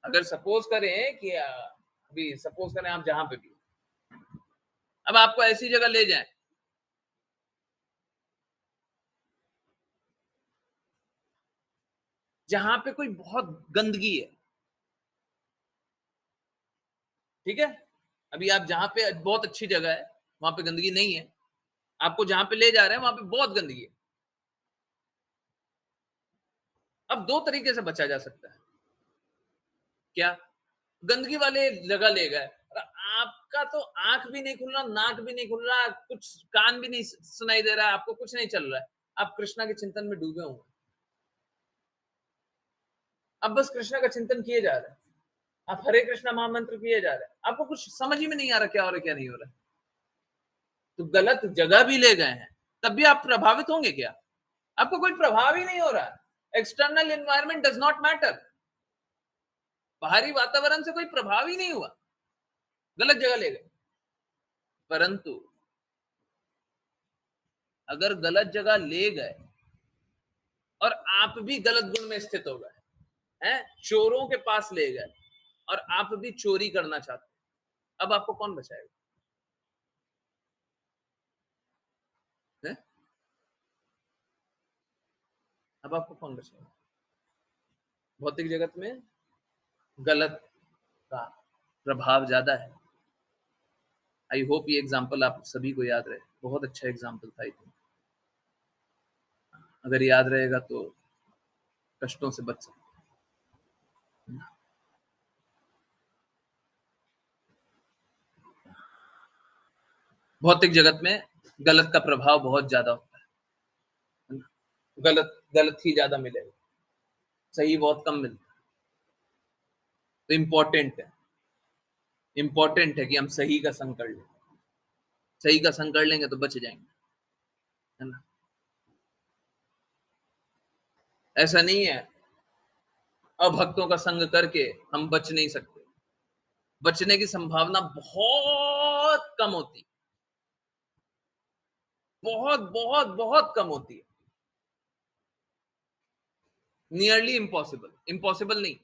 अगर सपोज करें कि अभी सपोज करें आप जहां पे भी, अब आपको ऐसी जगह ले जाएं जहां पे कोई बहुत गंदगी है, ठीक है, अभी आप जहां पे बहुत अच्छी जगह है वहां पे गंदगी नहीं है, आपको जहां पे ले जा रहे हैं वहां पे बहुत गंदगी है। अब दो तरीके से बचा जा सकता है, क्या? गंदगी वाले जगह ले गए और आपका तो आंख भी नहीं खुल रहा, नाक भी नहीं खुल रहा, कुछ कान भी नहीं सुनाई दे रहा है, आपको कुछ नहीं चल रहा है, आप कृष्णा के चिंतन में डूबे हुए, अब बस कृष्णा का चिंतन किए जा रहे हैं, आप हरे कृष्णा महामंत्र किए जा रहे हैं, आपको कुछ समझ ही में नहीं आ रहा क्या हो रहा है क्या नहीं हो रहा है, तो गलत जगह भी ले गए हैं, तब भी आप प्रभावित होंगे क्या? आपको कोई प्रभाव ही नहीं हो रहा, external environment does not matter, बाहरी वातावरण से कोई प्रभाव ही नहीं हुआ, गलत जगह ले गए। परंतु अगर गलत जगह ले गए और आप भी गलत गुण में स्थित हो गए हैं, चोरों के पास ले गए और आप भी चोरी करना चाहते, अब आपको कौन बचाएगा? है? अब आपको कौन बचाएगा? भौतिक जगत में गलत का प्रभाव ज्यादा है। आई होप ये एग्जाम्पल आप सभी को याद रहे, बहुत अच्छा एग्जाम्पल था। अगर याद रहेगा तो कष्टों से बच सकते। भौतिक जगत में गलत का प्रभाव बहुत ज्यादा होता है, गलत गलत ही ज्यादा मिलेगा, सही बहुत कम मिलता है। तो इम्पोर्टेंट है कि हम सही का संग कर लें, सही का संग कर लेंगे तो बच जाएंगे, है ना? ऐसा नहीं है अभक्तों का संग करके हम बच नहीं सकते, बचने की संभावना बहुत कम होती, बहुत बहुत बहुत कम होती है, नियरली इम्पॉसिबल, इम्पॉसिबल नहीं,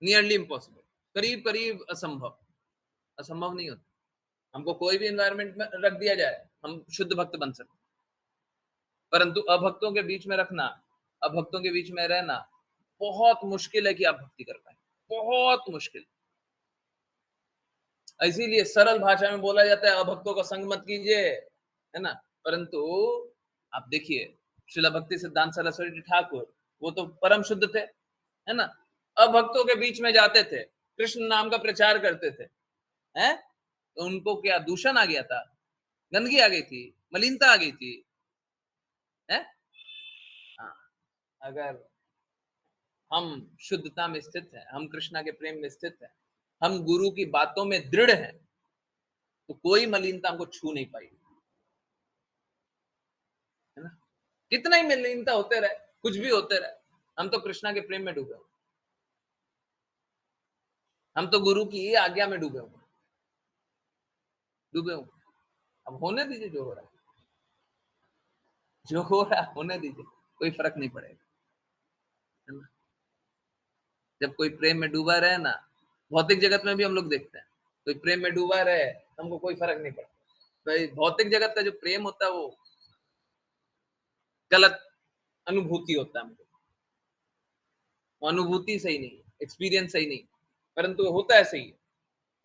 नियरली इम्पॉसिबल, करीब करीब असंभव, असंभव नहीं होता। हमको कोई भी एनवायरनमेंट में रख दिया जाए हम शुद्ध भक्त बन सकते, परंतु अभक्तों के बीच में रखना, अभक्तों के बीच में रहना बहुत मुश्किल है कि आप भक्ति कर पाए, बहुत मुश्किल। इसीलिए सरल भाषा में बोला जाता है अभक्तों का संग मत कीजिए, है ना? परंतु आप देखिए श्रील भक्ति सिद्धांत सरस्वती ठाकुर, वो तो परम शुद्ध थे, है ना? अभक्तों के बीच में जाते थे, कृष्ण नाम का प्रचार करते थे, हैं? तो उनको क्या दूषण आ गया था, गंदगी आ गई थी, मलिनता आ गई थी, है? हाँ, अगर हम शुद्धता में स्थित हैं, हम कृष्णा के प्रेम में स्थित हैं, हम गुरु की बातों में दृढ़ हैं, तो कोई मलिनता हमको छू नहीं पाएगी, कितना ही मलिनता होते रहे, कुछ भी होते रहे, हम तो कृष्णा के प्रेम में डूबे हुए, हम तो गुरु की आज्ञा में डूबे हुए, अब होने दीजिए जो हो रहा है, जो हो रहा है होने दीजिए, कोई फर्क नहीं पड़ेगा, है ना। जब कोई प्रेम में डूबा रहे ना, भौतिक जगत में भी हम लोग देखते हैं, कोई प्रेम में डूबा रहे, हमको कोई फर्क नहीं पड़ता। भाई भौतिक जगत का जो प्रेम होता है वो गलत अनुभूति होता है, हमको वो अनुभूति सही नहीं, एक्सपीरियंस सही नहीं, परंतु होता ऐसे ही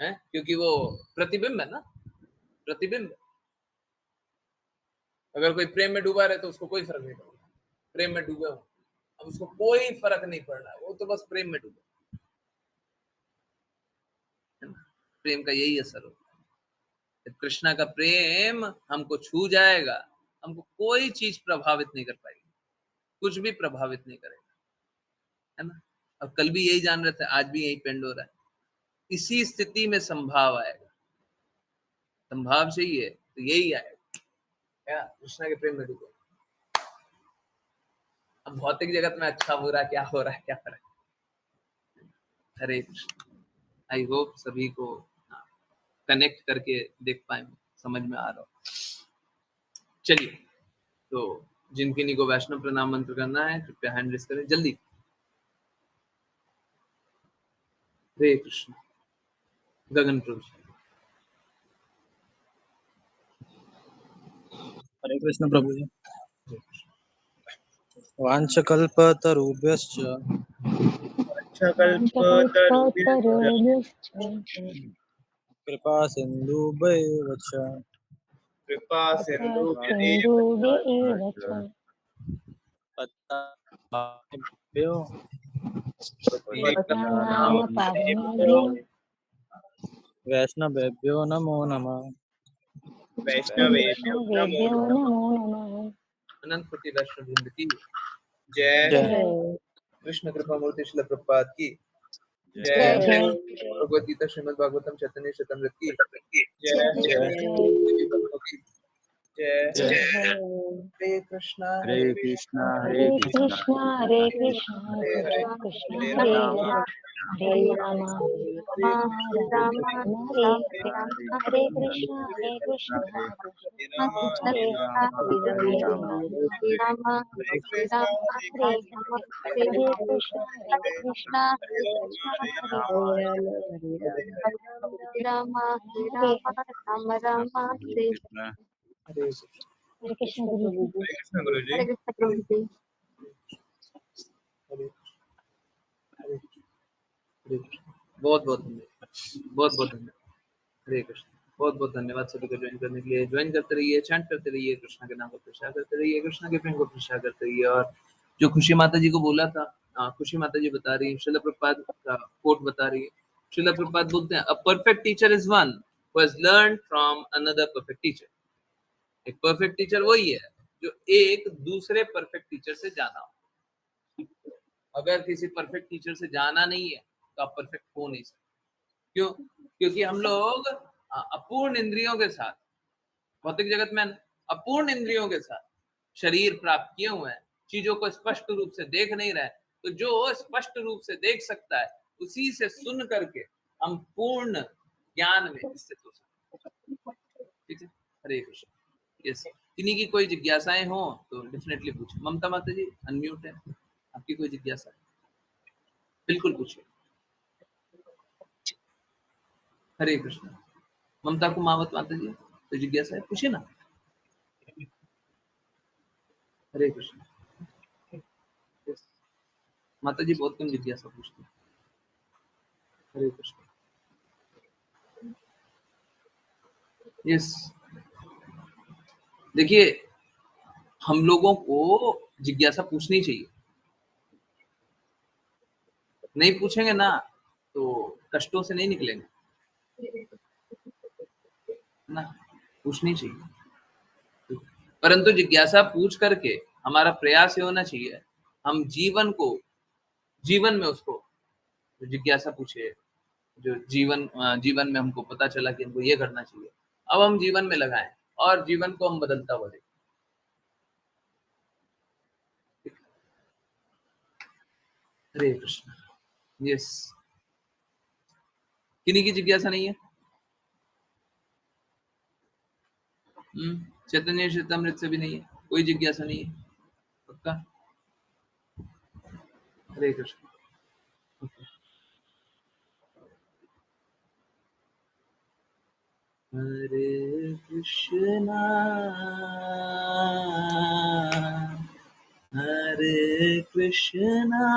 है, क्योंकि वो प्रतिबिंब है ना, प्रतिबिंब। अगर कोई प्रेम में डूबा रहे तो उसको कोई फर्क नहीं पड़ता, प्रेम में डूबे हो, अब उसको कोई फर्क नहीं पड़ रहा, वो तो बस प्रेम में डूबे, है ना। प्रेम का यही असर होता है, जब कृष्णा का प्रेम हमको छू जाएगा, हमको कोई चीज प्रभावित नहीं कर पाएगी, कुछ भी प्रभावित नहीं करेगा, है ना। और कल भी यही जान रहे थे, आज भी यही पेंड हो रहा है, इसी स्थिति में संभाव आएगा, संभाव चाहिए तो यही आएगा, क्या कृष्णा के प्रेम में डूबो। अब भौतिक जगत में अच्छा बुरा क्या हो रहा है, क्या फर्क। हरे कृष्ण। आई होप सभी को कनेक्ट करके देख पाए, समझ में आ रहा हो। चलिए, तो जिन किन्हीं को वैष्णव प्रणाम मंत्र करना है कृपया हैंड रेस करें जल्दी। हरे कृष्ण। गगन प्रभु। हरे कृष्ण प्रभु जी। वाञ्छकल्पतरुभ्यश्च वाञ्छकल्पतरुभ्यश्च कृपा सिन्धुभ्येव च कृपा सिन्धुभ्येव सिन्धुभ्य च च पतिताभ्यो पतितानां पावनेभ्यो वैष्णवेभ्यो नमो नमः। वैष्णवेभ्यो नमो वैष्णवेभ्यो नमः। नमो नमः। अनंत कोटि वैष्णव वृंद की जय। जय जय कृष्ण कृपा मूर्ति श्रील प्रभुपाद की जय। जय जय भगवद गीता श्रीमद् भागवतम चैतन्य चैतन्य की जय जय। जय देवी भक्तों की जय। जय। हरे कृष्णा हरे कृष्णा हरे हरे कृष्णा हरे कृष्णा हरे कृष्ण राम कृष्ण हरे हरे राम हरे हरे राम हरे कृष्णा राम राम हरे हरे हरे कृष्ण हरे हरे राम हरे हरे राम हरे हरे राम राम हरे कृष्णा हरे हरे कृष्ण हरे राम हरे हरे राम हरे हरे राम हरे हरे राम हरे राम हरे राम हरे कृष्ण हरे कृष्ण। हरे कृष्ण गुरु जी हरे कृष्ण गुरु जी। हरे कृष्ण प्रभु जी हरे हरे हरे कृष्ण। बहुत बहुत धन्यवाद, बहुत बहुत धन्यवाद। हरे कृष्ण। बहुत बहुत धन्यवाद सभी को ज्वाइन करने के लिए। ज्वाइन करते रहिए, चैंट करते रहिए, कृष्णा के नाम को प्रचार करते रहिए, कृष्णा के प्रेम को प्रचार करते रहिए। और जो खुशी माता जी को बोला था, खुशी माता जी बता रही है, श्रील प्रभुपाद का कोट बता रही है। श्रील प्रभुपाद बोलते हैं, a perfect teacher is one who has learned from another perfect teacher. एक परफेक्ट टीचर वही है जो एक दूसरे परफेक्ट टीचर से जाना हो। अगर किसी परफेक्ट टीचर से जाना नहीं है तो आप परफेक्ट हो नहीं सकते। क्यों? क्योंकि हम लोग अपूर्ण इंद्रियों के साथ, भौतिक जगत में अपूर्ण इंद्रियों के साथ शरीर प्राप्त किए हुए हैं, चीजों को स्पष्ट रूप से देख नहीं रहे। तो जो स्पष्ट रूप से देख सकता है उसी से सुन करके हम पूर्ण ज्ञान में स्थित हो सकते हैं। ठीक है। हरे कृष्ण। यस, किन्हीं की कोई जिज्ञासाएं हो तो डेफिनेटली पूछे। ममता माता जी अनम्यूट है, आपकी कोई जिज्ञासा है बिल्कुल पूछिए। हरे कृष्ण। ममता को मावत माता जी तो जिज्ञासा है, पूछिए ना। हरे कृष्ण। यस, माता जी बहुत कम जिज्ञासा पूछती है। हरे कृष्ण। यस, देखिए हम लोगों को जिज्ञासा पूछनी चाहिए। नहीं पूछेंगे ना तो कष्टों से नहीं निकलेंगे, है ना। पूछनी चाहिए, परंतु जिज्ञासा पूछ करके हमारा प्रयास ये होना चाहिए, हम जीवन में उसको जो जिज्ञासा पूछे, जो जीवन में हमको पता चला कि हमको ये करना चाहिए, अब हम जीवन में लगाएं और जीवन को हम बदलता हुआ देखें। हरे कृष्ण। यस, किन्हीं की जिज्ञासा नहीं है? चैतन्य चेतामृत से भी नहीं है? कोई जिज्ञासा नहीं है? पक्का? Hare Krishna. Hare Krishna Hare Krishna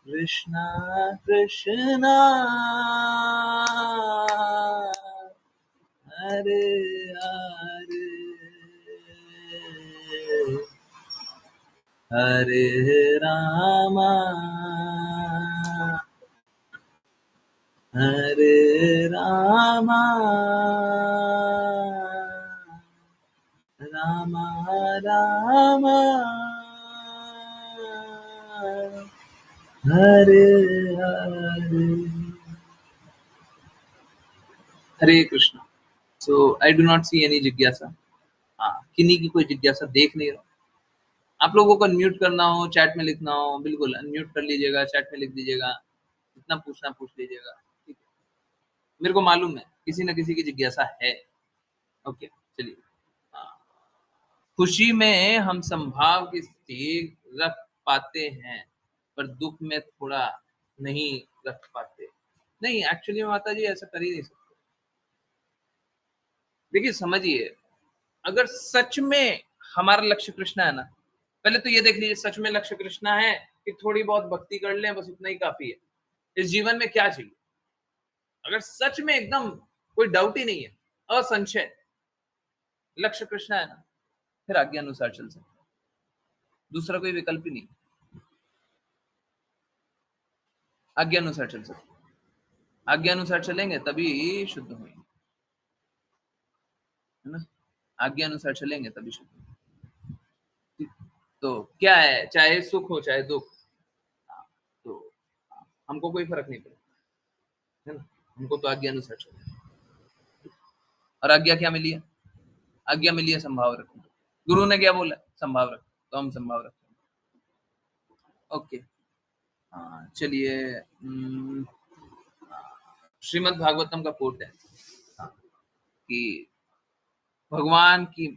Krishna Krishna Hare Hare Hare Rama Hare Rama Rama Rama Hare Hare. Hare Krishna. So I do not see any जिज्ञासा। हाँ, किन्हीं की कोई जिज्ञासा देख नहीं रहा। आप लोगों को अनम्यूट करना हो, चैट में लिखना हो, बिल्कुल अनम्यूट कर लीजिएगा, चैट में लिख दीजिएगा, जितना पूछना पूछ लीजिएगा, ठीक है। मेरे को मालूम है किसी न किसी की जिज्ञासा है। ओके, चलिए। हाँ, खुशी में हम संभाव की स्थिति रख पाते हैं, पर दुख में थोड़ा नहीं रख पाते। नहीं, एक्चुअली माता जी ऐसा कर ही नहीं सकते। देखिए समझिए, अगर सच में हमारा लक्ष्य कृष्णा है ना, पहले तो ये देख लीजिए सच में लक्ष्य कृष्णा है कि थोड़ी बहुत भक्ति कर लें, बस उतना ही काफी है। इस जीवन में क्या चाहिए? अगर सच में एकदम कोई डाउट ही नहीं है, असंशय लक्ष्य कृष्णा है ना, फिर आज्ञा अनुसार चल सकते हैं। दूसरा कोई विकल्प ही नहीं। आज्ञा अनुसार चल सकते हैं। आज्ञा अनुसार चलेंगे तभी शुद्ध होंगे, है ना? आज्ञा अनुसार चलेंगे तभी शुद्ध होंगे। तो क्या है, चाहे सुख हो चाहे दुख, तो हमको कोई फर्क नहीं पड़ता, है ना? हमको तो आज्ञा अनुसार चलना है। और आज्ञा क्या मिली है? आज्ञा मिली है संभाव रखने। गुरु ने क्या बोला? संभाव रखो, तो हम संभाव रखते हैं। ओके, चलिए। श्रीमद् भागवतम का कोट है कि भगवान की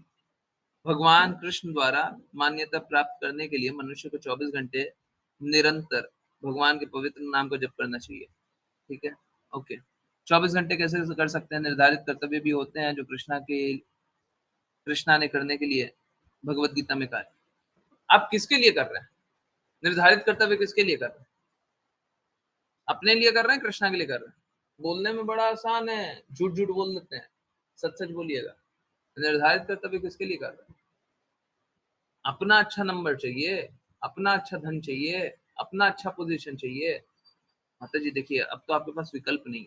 भगवान कृष्ण द्वारा मान्यता प्राप्त करने के लिए मनुष्य को 24 घंटे निरंतर भगवान के पवित्र नाम को जप करना चाहिए। ठीक है, ओके। 24 घंटे कैसे कर सकते हैं? निर्धारित कर्तव्य भी होते हैं जो कृष्णा ने करने के लिए भगवत गीता में कहा है। आप किसके लिए कर रहे हैं? निर्धारित कर्तव्य किसके लिए कर रहे हैं? अपने लिए कर रहे हैं, कृष्णा के लिए कर रहे हैं? बोलने में बड़ा आसान है, झूठ झूठ बोल देते हैं, सच सच बोलिएगा। निर्धारित कर्तव्य किसके लिए कर रहे हैं? अपना अच्छा नंबर चाहिए, अपना अच्छा धन चाहिए, अपना अच्छा पोजीशन चाहिए। माता जी देखिए, अब तो आपके पास विकल्प नहीं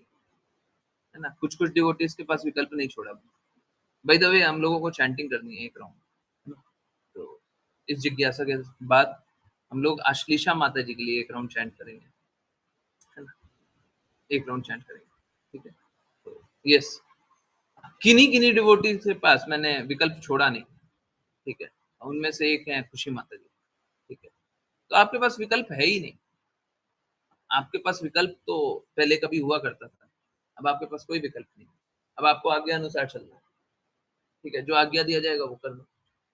है ना? कुछ कुछ डिवोटीज के पास विकल्प नहीं छोड़ा। बाय द वे, हम लोगों को चैंटिंग करनी है एक राउंड, तो इस जिज्ञासा के बाद हम लोग आश्लेषा माता जी के लिए एक राउंड चैंट करेंगे, है ना? एक राउंड चैंट करेंगे, ठीक है? तो यस, किन्हीं किन्हीं डिवोटीज के पास मैंने विकल्प छोड़ा नहीं, ठीक है? उनमें से एक है खुशी माता जी, ठीक है? तो आपके पास विकल्प है ही नहीं। आपके पास विकल्प तो पहले कभी हुआ करता था, अब आपके पास कोई विकल्प नहीं। अब आपको आज्ञा अनुसार चलना है, ठीक है? जो आज्ञा दिया जाएगा वो करना।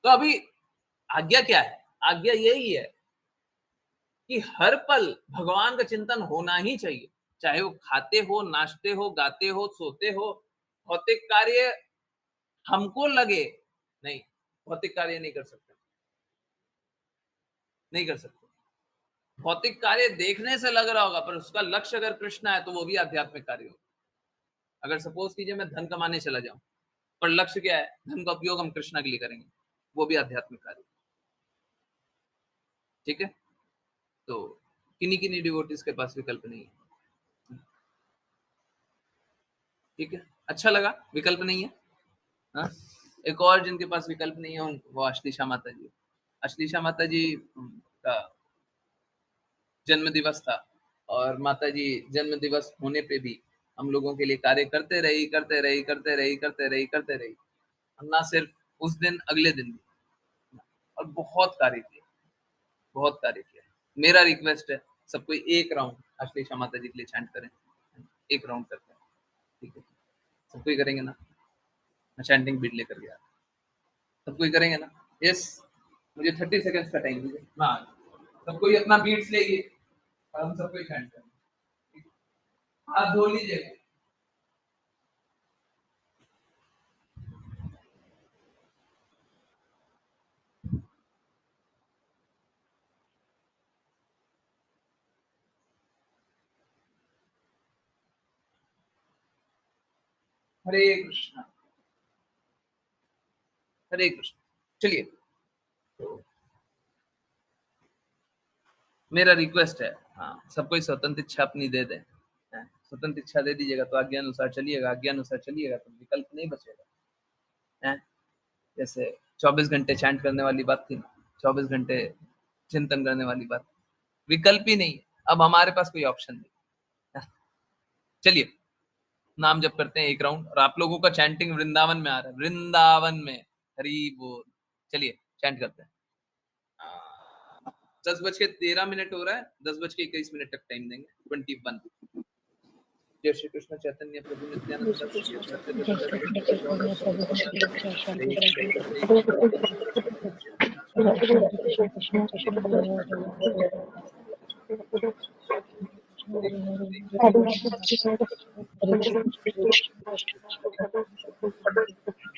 तो अभी आज्ञा क्या है? आज्ञा यही है कि हर पल भगवान का चिंतन होना ही चाहिए, चाहे वो खाते हो, नाचते हो, गाते हो, सोते हो। भौतिक कार्य हमको लगे नहीं, भौतिक कार्य नहीं कर सकते, नहीं कर सकते। भौतिक कार्य देखने से लग रहा होगा, पर उसका लक्ष्य अगर कृष्ण है तो वो भी आध्यात्मिक कार्य होगा। अगर सपोज कीजिए मैं धन कमाने चला जाऊं, पर लक्ष्य क्या है? धन का उपयोग हम कृष्णा के लिए करेंगे, वो भी आध्यात्मिक कार्य, ठीक है? तो किन्हीं किन्हीं डिवोटीज के पास विकल्प नहीं है, ठीक है? अच्छा लगा, विकल्प नहीं है। हाँ? एक और जिनके पास विकल्प नहीं है वो अश्लीषा माता जी। अश्लीषा माता जी का जन्म दिवस था, और माता जी जन्म दिवस होने पे भी हम लोगों के लिए कार्य करते रही, करते रही, करते रही, करते रही, करते रही। ना सिर्फ उस दिन, अगले दिन भी, और बहुत कार्य किए। बहुत कार्य किया। मेरा रिक्वेस्ट है सबको एक राउंड अश्लेषा माता जी के लिए चैंट करें, एक राउंड करते हैं, ठीक है? सब कोई करेंगे ना? मैं चैंटिंग बीट लेकर गया, सब कोई करेंगे ना? यस, मुझे 30 सेकंड्स का टाइम दीजिए, मैं आ गया। सब कोई अपना बीट्स लेइए और हम सबको चैंट करेंगे। हाथ धो लीजिए। हरे कृष्णा, हरे कृष्ण। चलिए, तो मेरा रिक्वेस्ट है, हाँ, सब कोई स्वतंत्र इच्छा अपनी दे दें। स्वतंत्र इच्छा दे दीजिएगा तो आज्ञा अनुसार चलिएगा, आज्ञा अनुसार चलिएगा तो विकल्प नहीं बचेगा। जैसे 24 घंटे चैंट करने वाली बात थी ना, 24 घंटे चिंतन करने वाली बात, विकल्प ही नहीं। अब हमारे पास कोई ऑप्शन नहीं। चलिए, नाम जप करते हैं एक राउंड, और आप लोगों का चैंटिंग वृंदावन में आ रहा है, वृंदावन में। हरि बोल। चलिए चैंट करते हैं। 10:13 हो रहा है, 10:21 तक टाइम देंगे। 21। जय श्री कृष्ण चैतन्य प्रभु नित्यानंद श्री अद्वैत जय गदाधर श्री श्रीवासादि कृष्ण गौर प्रभु भक्तवृंद। जय हरे शांति कृष्ण प्रभु हरे कृष्ण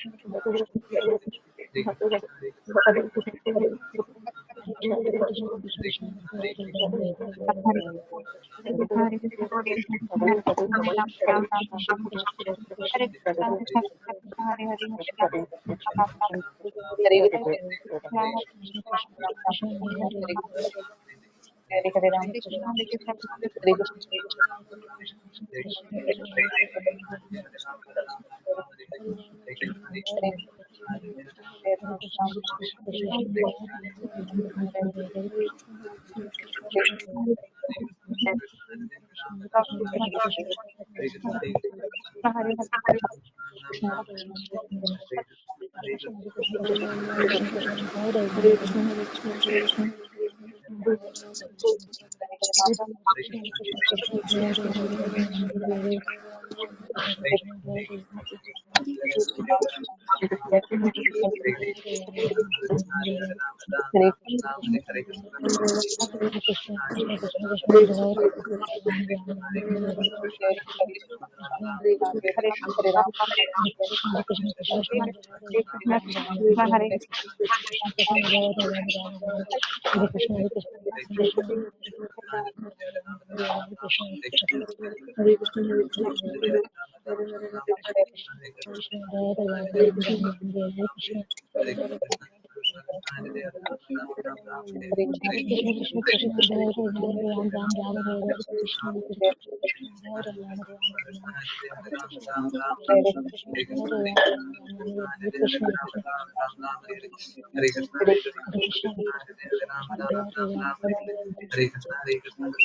हरे कृष्ण कृष्ण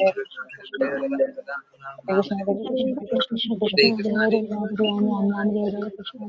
कृष्ण कृष्ण हरे हरे हरे कृष्ण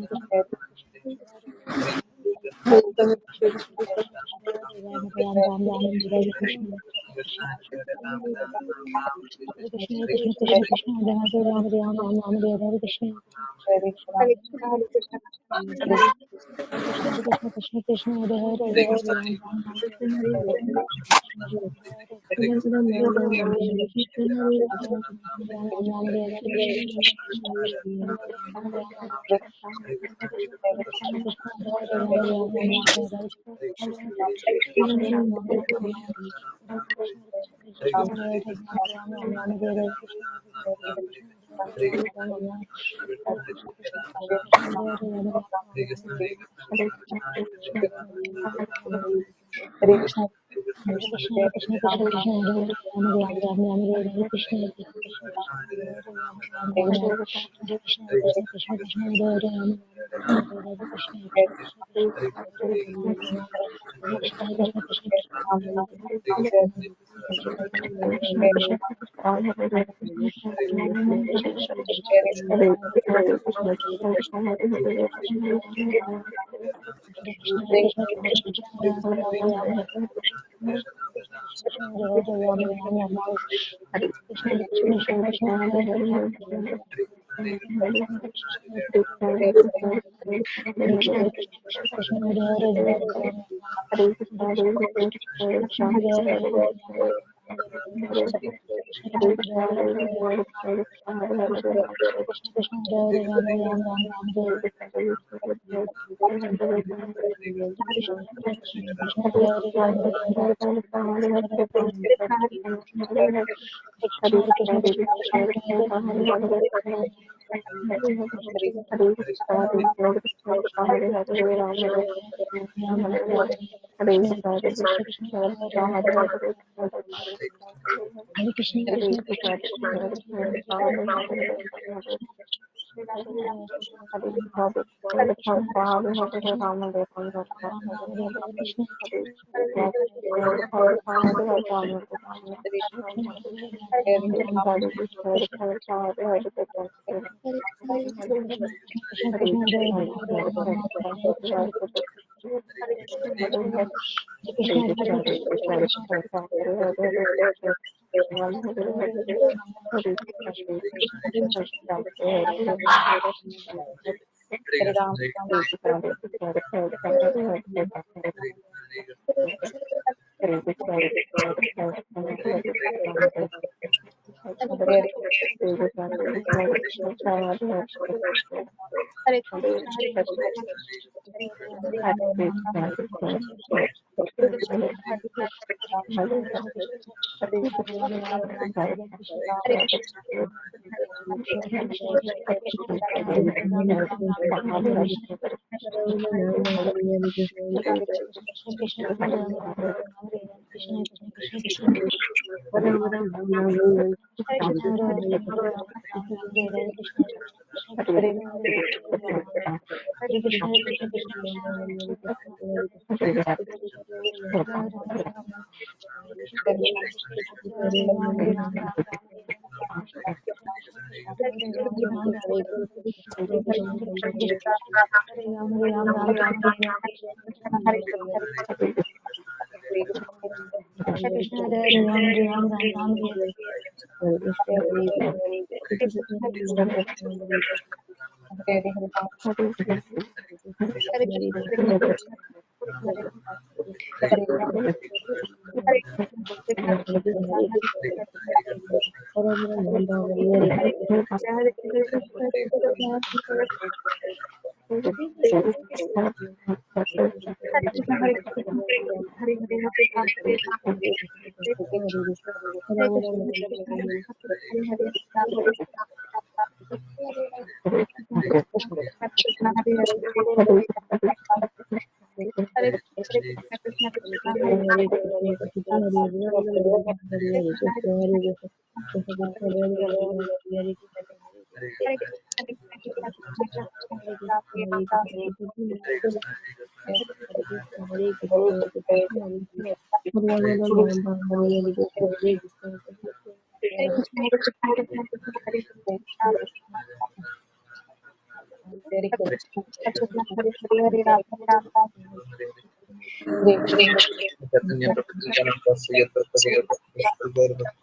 चैतन्य प्रभु नित्यानंद श्री अद्वैत गौर भक्त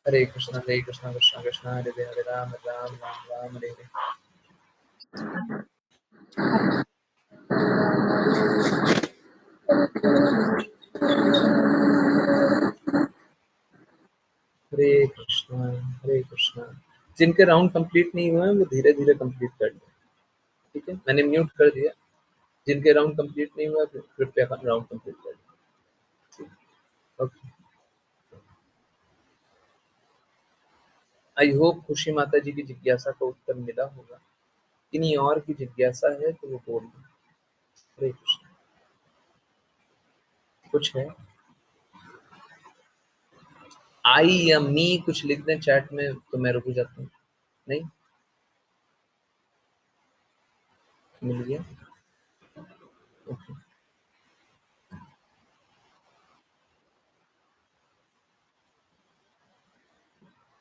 हरे कृष्णा कृष्णा कृष्णा हरे हरे राम राम राम राम हरे हरे। हरे कृष्णा। जिनके राउंड कंप्लीट नहीं हुए हैं वो धीरे धीरे कंप्लीट कर लें, ठीक है। मैंने म्यूट कर दिया। जिनके राउंड कंप्लीट नहीं हुआ कृपया राउंड कंप्लीट कर लें। ओके। आई होप खुशी माता जी की जिज्ञासा का उत्तर मिला होगा। किन्हीं और की जिज्ञासा है तो वो बोल दें। हरे कृष्ण। कुछ है आई या मी कुछ लिख दें चैट में तो मैं रुक जाता हूँ। नहीं मिल गया। ओके।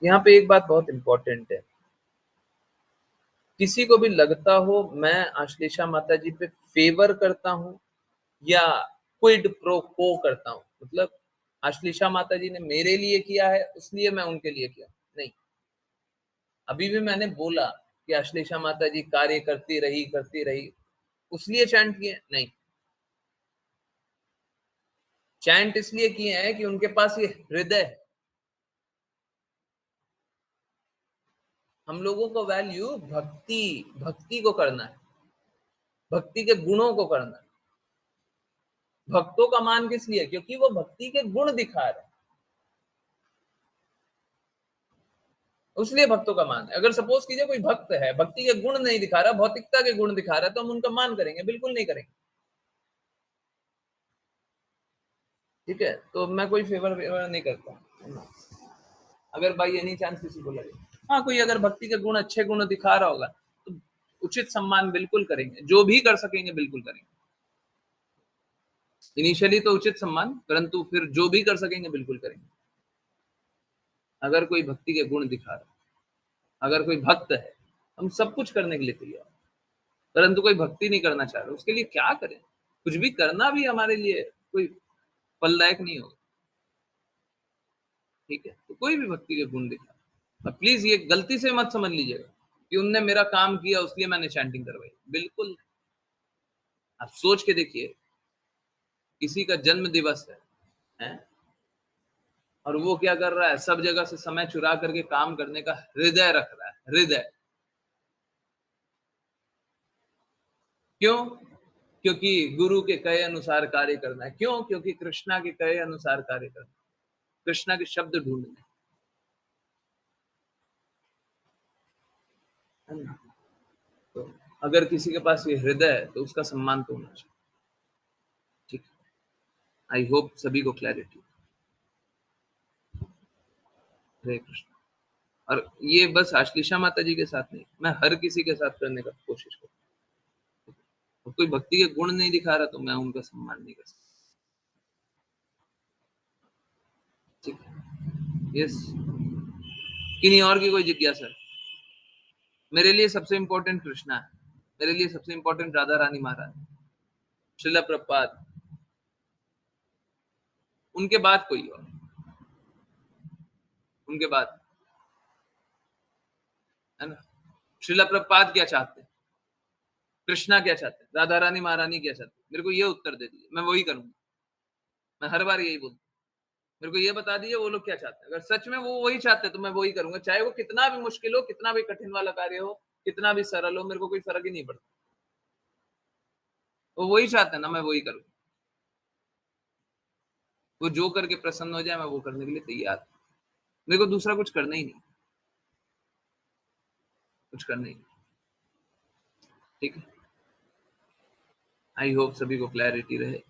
यहाँ पे एक बात बहुत इंपॉर्टेंट है। किसी को भी लगता हो मैं आश्लेषा माता जी पे फेवर करता हूँ या क्विड प्रो को करता हूँ, मतलब आश्लेषा माता जी ने मेरे लिए किया है इसलिए मैं उनके लिए किया, नहीं। अभी भी मैंने बोला कि आश्लेषा माता जी कार्य करती रही उसलिए चैंट किए, नहीं। चैंट इसलिए किए हैं कि उनके पास ये हृदय है। हम लोगों को वैल्यू भक्ति को करना है, भक्ति के गुणों को करना है। भक्तों का मान किस लिए? क्योंकि वो भक्ति के गुण दिखा रहे हैं, उसलिए भक्तों का मान है। अगर सपोज कीजिए कोई भक्त है, भक्ति के गुण नहीं दिखा रहा, भौतिकता के गुण दिखा रहा है, तो हम उनका मान करेंगे? बिल्कुल नहीं करेंगे। ठीक है, तो मैं कोई फेवर नहीं करता। अगर बाई एनी चांस किसी को लगे हाँ कोई अगर भक्ति के गुण अच्छे गुण दिखा रहा होगा तो उचित सम्मान बिल्कुल करेंगे, जो भी कर सकेंगे बिल्कुल करेंगे। इनिशियली तो उचित सम्मान, परंतु फिर जो भी कर सकेंगे बिल्कुल करेंगे। अगर कोई भक्ति के गुण दिखा रहा है, अगर कोई भक्त है, हम सब कुछ करने के लिए तैयार, परंतु कोई भक्ति नहीं करना चाह रहा, उसके लिए क्या करें? कुछ भी करना भी हमारे लिए कोई फलदायक नहीं होगा। ठीक है, तो कोई भी भक्ति के गुण दिखा, और प्लीज ये गलती से मत समझ लीजिएगा कि उनने मेरा काम किया इसलिए मैंने चैंटिंग करवाई, बिल्कुल। आप सोच के देखिए, किसी का जन्म दिवस है? और वो क्या कर रहा है? सब जगह से समय चुरा करके काम करने का हृदय रख रहा है, हृदय। क्यों? क्योंकि गुरु के कहे अनुसार कार्य करना है। क्यों? क्योंकि कृष्णा के कहे अनुसार कार्य करना है, कृष्णा के शब्द ढूंढने, है ना? तो अगर किसी के पास ये हृदय है तो उसका सम्मान तो होना चाहिए। ठीक है, आई होप सभी को क्लैरिटी। हरे कृष्ण। और ये बस आश्लेषा माता जी के साथ नहीं, मैं हर किसी के साथ करने का कोशिश करूँ। तो कोई भक्ति के गुण नहीं दिखा रहा तो मैं उनका सम्मान नहीं कर सकता। ठीक है, यस। किन्हीं और की कोई जिज्ञासा है? मेरे लिए सबसे इंपॉर्टेंट कृष्णा है, मेरे लिए सबसे इंपॉर्टेंट राधा रानी महाराज, श्रीला प्रभुपाद, उनके बाद कोई और, उनके बाद, है ना? श्रीला प्रभुपाद क्या चाहते हैं, कृष्णा क्या चाहते हैं, राधा रानी महारानी क्या चाहते हैं? मेरे को ये उत्तर दे दीजिए, मैं वही करूंगा। मैं हर बार यही बोलता हूँ, मेरे को ये बता दीजिए वो लोग क्या चाहते हैं। अगर सच में वो वही चाहते हैं तो मैं वही करूंगा, चाहे वो कितना भी मुश्किल हो, कितना भी कठिन वाला कार्य हो, कितना भी सरल हो, मेरे को कोई फर्क ही नहीं पड़ता। वो वही चाहते हैं ना, मैं वही करूँ। वो जो करके प्रसन्न हो जाए मैं वो करने के लिए तैयार। मेरे को दूसरा कुछ करना ही नहीं, कुछ करना ही नहीं। ठीक है, आई होप सभी को क्लैरिटी रहे।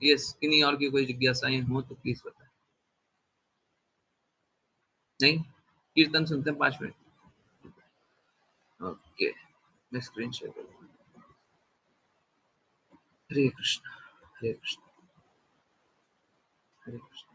यस, किन्हीं और की कोई जिज्ञासाएं हो तो प्लीज बताएं। नहीं, कीर्तन सुनते हैं 5 मिनट। ओके, मैं स्क्रीन शेयर करूँ। हरे कृष्ण, हरे कृष्ण, हरे कृष्ण।